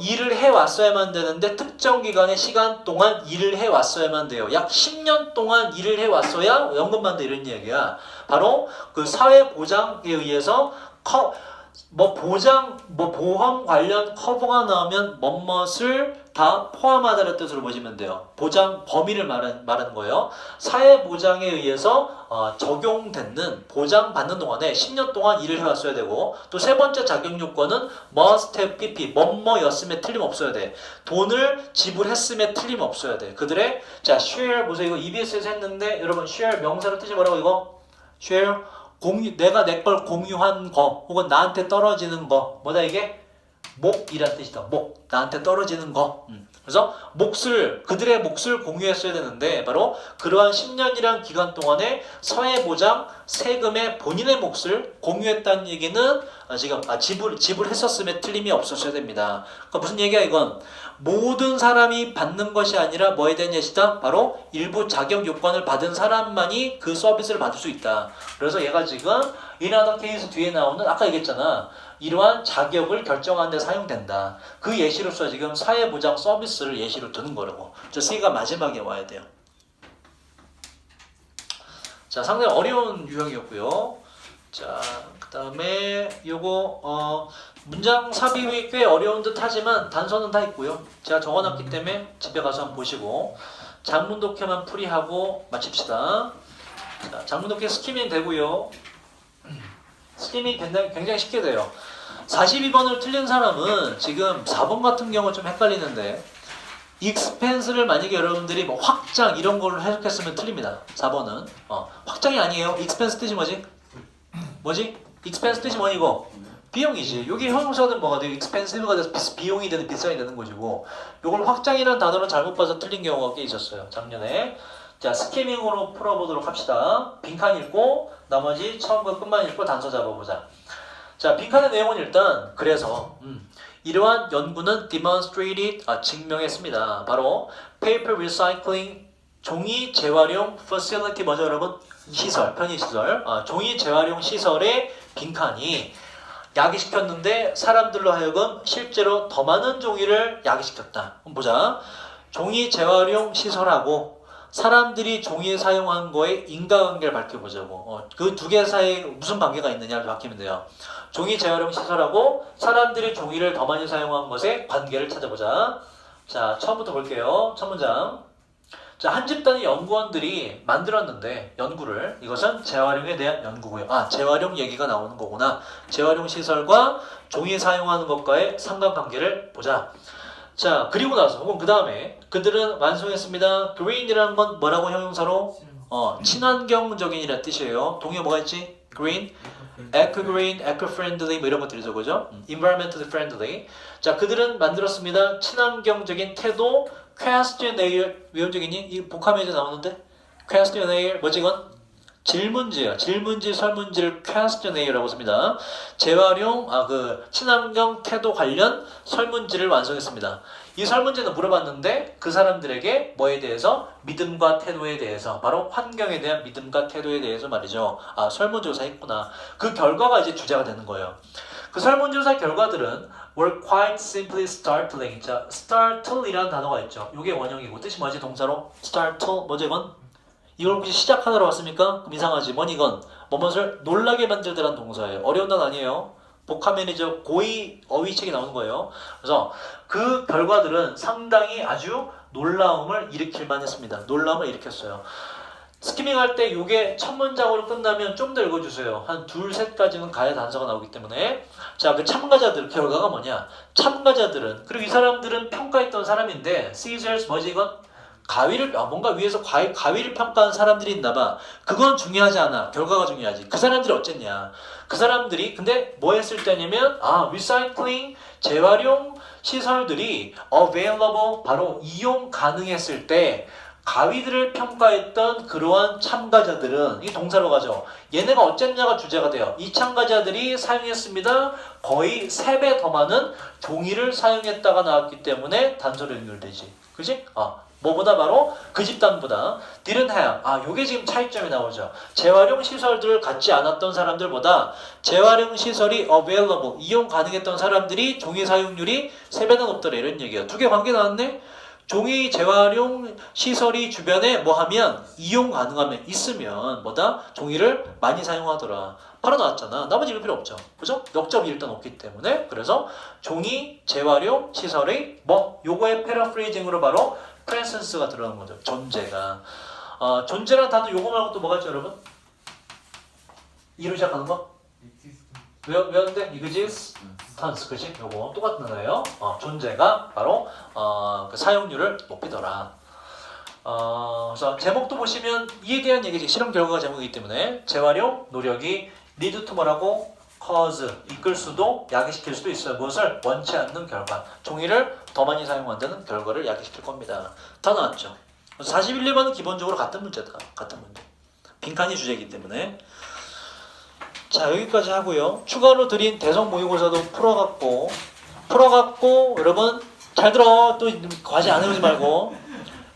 일을 해왔어야만 되는데 특정 기간의 시간 동안 일을 해왔어야만 돼요. 약 10년 동안 일을 해왔어야 연금 받는다 이런 이야기야. 바로 그 사회보장에 의해서 보험 관련 커버가 나오면 뭐뭇을 다 포함하다는 뜻으로 보시면 돼요. 보장 범위를 말하는 거예요. 사회보장에 의해서 적용되는 보장받는 동안에 10년 동안 일을 해왔어야 되고 또 세 번째 자격 요건은 must have PP 뭐뭐였음에 틀림없어야 돼. 돈을 지불했음에 틀림없어야 돼. 그들의 자 share 보세요. 이거 EBS에서 했는데 여러분 share 명사로 뜻이 뭐라고 이거? share 공유 내가 내 걸 공유한 거 혹은 나한테 떨어지는 거 뭐다 이게? 목이란 뜻이다. 목, 나한테 떨어지는 거. 그래서 그들의 몫을 공유했어야 되는데 바로 그러한 10년이란 기간 동안에 사회보장, 세금의 본인의 몫을 공유했다는 얘기는 지금 지불했었음에 틀림이 없었어야 됩니다. 그러니까 무슨 얘기야 이건? 모든 사람이 받는 것이 아니라 뭐에 대한 예시다? 바로 일부 자격 요건을 받은 사람만이 그 서비스를 받을 수 있다. 그래서 얘가 지금 인하더 케이스 뒤에 나오는 아까 얘기했잖아. 이러한 자격을 결정하는 데 사용된다. 그 예시로서 지금 사회보장 서비스를 예시로 드는 거라고. 저 C가 마지막에 와야 돼요. 자, 상당히 어려운 유형이었고요. 자, 그 다음에 요거 문장 삽입이 꽤 어려운 듯 하지만 단서는 다 있고요. 제가 적어놨기 때문에 집에 가서 한번 보시고 장문 독해만 풀이하고 마칩시다. 자, 장문 독해 스키밍 되고요. 스키밍이 굉장히 쉽게 돼요. 42번을 틀린 사람은 지금 4번 같은 경우 좀 헷갈리는데 expense를 만약에 여러분들이 뭐 확장 이런 걸로 해석했으면 틀립니다. 4번은 확장이 아니에요. expense 뜻이 뭐지? expense 뜻이 뭐니 이거? 비용이지. 여기 형용사는 뭐가 돼요? expensive가 돼서 비용이 되는 비싸게 되는 것이고 요걸 확장이라는 단어를 잘못 봐서 틀린 경우가 꽤 있었어요. 작년에. 자, 스키밍으로 풀어보도록 합시다. 빈칸 읽고 나머지 처음과 끝만 읽고 단서 잡아보자. 자, 빈칸의 내용은 일단 그래서 이러한 연구는 demonstrated 증명했습니다. 바로 paper recycling 종이 재활용 facility 뭐죠 여러분? 시설, 편의시설. 종이 재활용 시설의 빈칸이 야기시켰는데 사람들로 하여금 실제로 더 많은 종이를 야기시켰다. 한번 보자. 종이 재활용 시설하고 사람들이 종이 사용한 거에 인과관계를 밝혀보자고. 그 두 개 사이에 무슨 관계가 있느냐를 밝히면 돼요. 종이 재활용 시설하고 사람들이 종이를 더 많이 사용한 것에 관계를 찾아보자. 자, 처음부터 볼게요. 첫 문장. 자, 한 집단의 연구원들이 만들었는데 연구를 이것은 재활용에 대한 연구고요. 재활용 얘기가 나오는 거구나. 재활용 시설과 종이 사용하는 것과의 상관관계를 보자. 자, 그리고 나서 혹은 그 다음에 그들은 완성했습니다. green이라는 건 뭐라고 형용사로? 친환경적인이라는 뜻이에요. 동의어 뭐가 있지? green, eco-green, eco-friendly 뭐 이런 것들이죠. 그죠? environmentally friendly. 자, 그들은 만들었습니다. 친환경적인 태도, questionnaire 위험적이니? 이 복합에서 나오는데? questionnaire 뭐지 이건? 질문지예요. 질문지, 설문지를 questionnaire라고 씁니다. 재활용, 친환경 태도 관련 설문지를 완성했습니다. 이 설문지는 물어봤는데 그 사람들에게 뭐에 대해서? 믿음과 태도에 대해서, 바로 환경에 대한 믿음과 태도에 대해서 말이죠. 설문조사 했구나. 그 결과가 이제 주제가 되는 거예요. 그 설문조사 결과들은 were quite simply startling. 자, startle이라는 단어가 있죠. 이게 원형이고 뜻이 뭐지? 동사로? startle, 뭐지 이건? 이걸 혹시 시작하느라 왔습니까? 그럼 이상하지. 뭐니 이건? 뭐뭇을 놀라게 만들다라는 동사예요. 어려운 단어 아니에요. 복합 매니저 고의 어휘책이 나오는 거예요. 그래서 그 결과들은 상당히 아주 놀라움을 일으킬 만했습니다. 놀라움을 일으켰어요. 스키밍 할 때 이게 첫 문장으로 끝나면 좀 더 읽어주세요. 한 둘, 셋까지는 가야 단서가 나오기 때문에. 자, 그 참가자들 결과가 뭐냐? 참가자들은, 그리고 이 사람들은 평가했던 사람인데 Caesars 뭐지 이건? 가위를 뭔가 위에서 가위를 평가한 사람들이 있나봐. 그건 중요하지 않아. 결과가 중요하지. 그 사람들이 어쨌냐? 그 사람들이 근데 뭐 했을 때냐면 recycling 재활용 시설들이 available 바로 이용 가능했을 때 가위들을 평가했던 그러한 참가자들은 이 동사로 가죠. 얘네가 어쨌냐가 주제가 돼요. 이 참가자들이 사용했습니다. 거의 3배 더 많은 종이를 사용했다가 나왔기 때문에 단서로 연결되지. 그지? 뭐보다 바로 그 집단보다 didn't have. 요게 지금 차이점이 나오죠. 재활용 시설들을 갖지 않았던 사람들보다 재활용 시설이 available, 이용 가능했던 사람들이 종이 사용률이 3배나 높더라 이런 얘기예요. 두 개 관계 나왔네? 종이 재활용 시설이 주변에 뭐 하면 이용 가능하면 있으면 뭐다? 종이를 많이 사용하더라. 바로 나왔잖아. 나머지 읽을 필요 없죠. 그죠? 역점이 일단 없기 때문에. 그래서 종이 재활용 시설의 요거의 패러프레이징으로 바로 presence가 들어가는 거죠. 존재가. 존재라는 단어 요거 말고 또 뭐가 있죠, 여러분? 이로 시작하는 거? 외웠는데? existence, 그치? 요거 똑같은 단어예요. 존재가 바로 그 사용률을 높이더라. 그래서 제목도 보시면 이에 대한 얘기지. 실험 결과가 제목이기 때문에 재활용 노력이 lead to 뭐라고? cause 이끌 수도 야기시킬 수도 있어요. 무엇을? 원치 않는 결과. 종이를 더 많이 사용한다는 결과를 야기시킬 겁니다. 다 나왔죠. 41, 2번은 기본적으로 같은 문제다. 같은 문제. 빈칸이 주제이기 때문에. 자, 여기까지 하고요. 추가로 드린 대성 모의고사도 풀어갖고 여러분 잘 들어. 또 과제 안 해오지 말고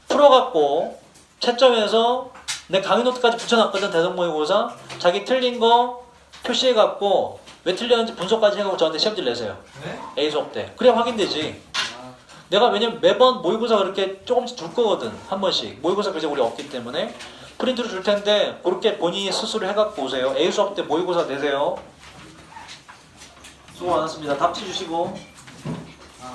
풀어갖고 채점해서 내 강의 노트까지 붙여놨거든. 대성 모의고사 자기 틀린 거 표시해갖고 왜 틀렸는지 분석까지 해갖고 저한테 시험지 내세요. 네? A 수업 때. 그래야 확인되지. 아, 내가 왜냐면 매번 모의고사 그렇게 조금씩 줄 거거든. 한 번씩. 모의고사 그제 우리 없기 때문에 프린트로 줄 텐데 그렇게 본인이 스스로 해갖고 오세요. A 수업 때 모의고사 내세요. 수고 많았습니다. 답지 주시고. 아.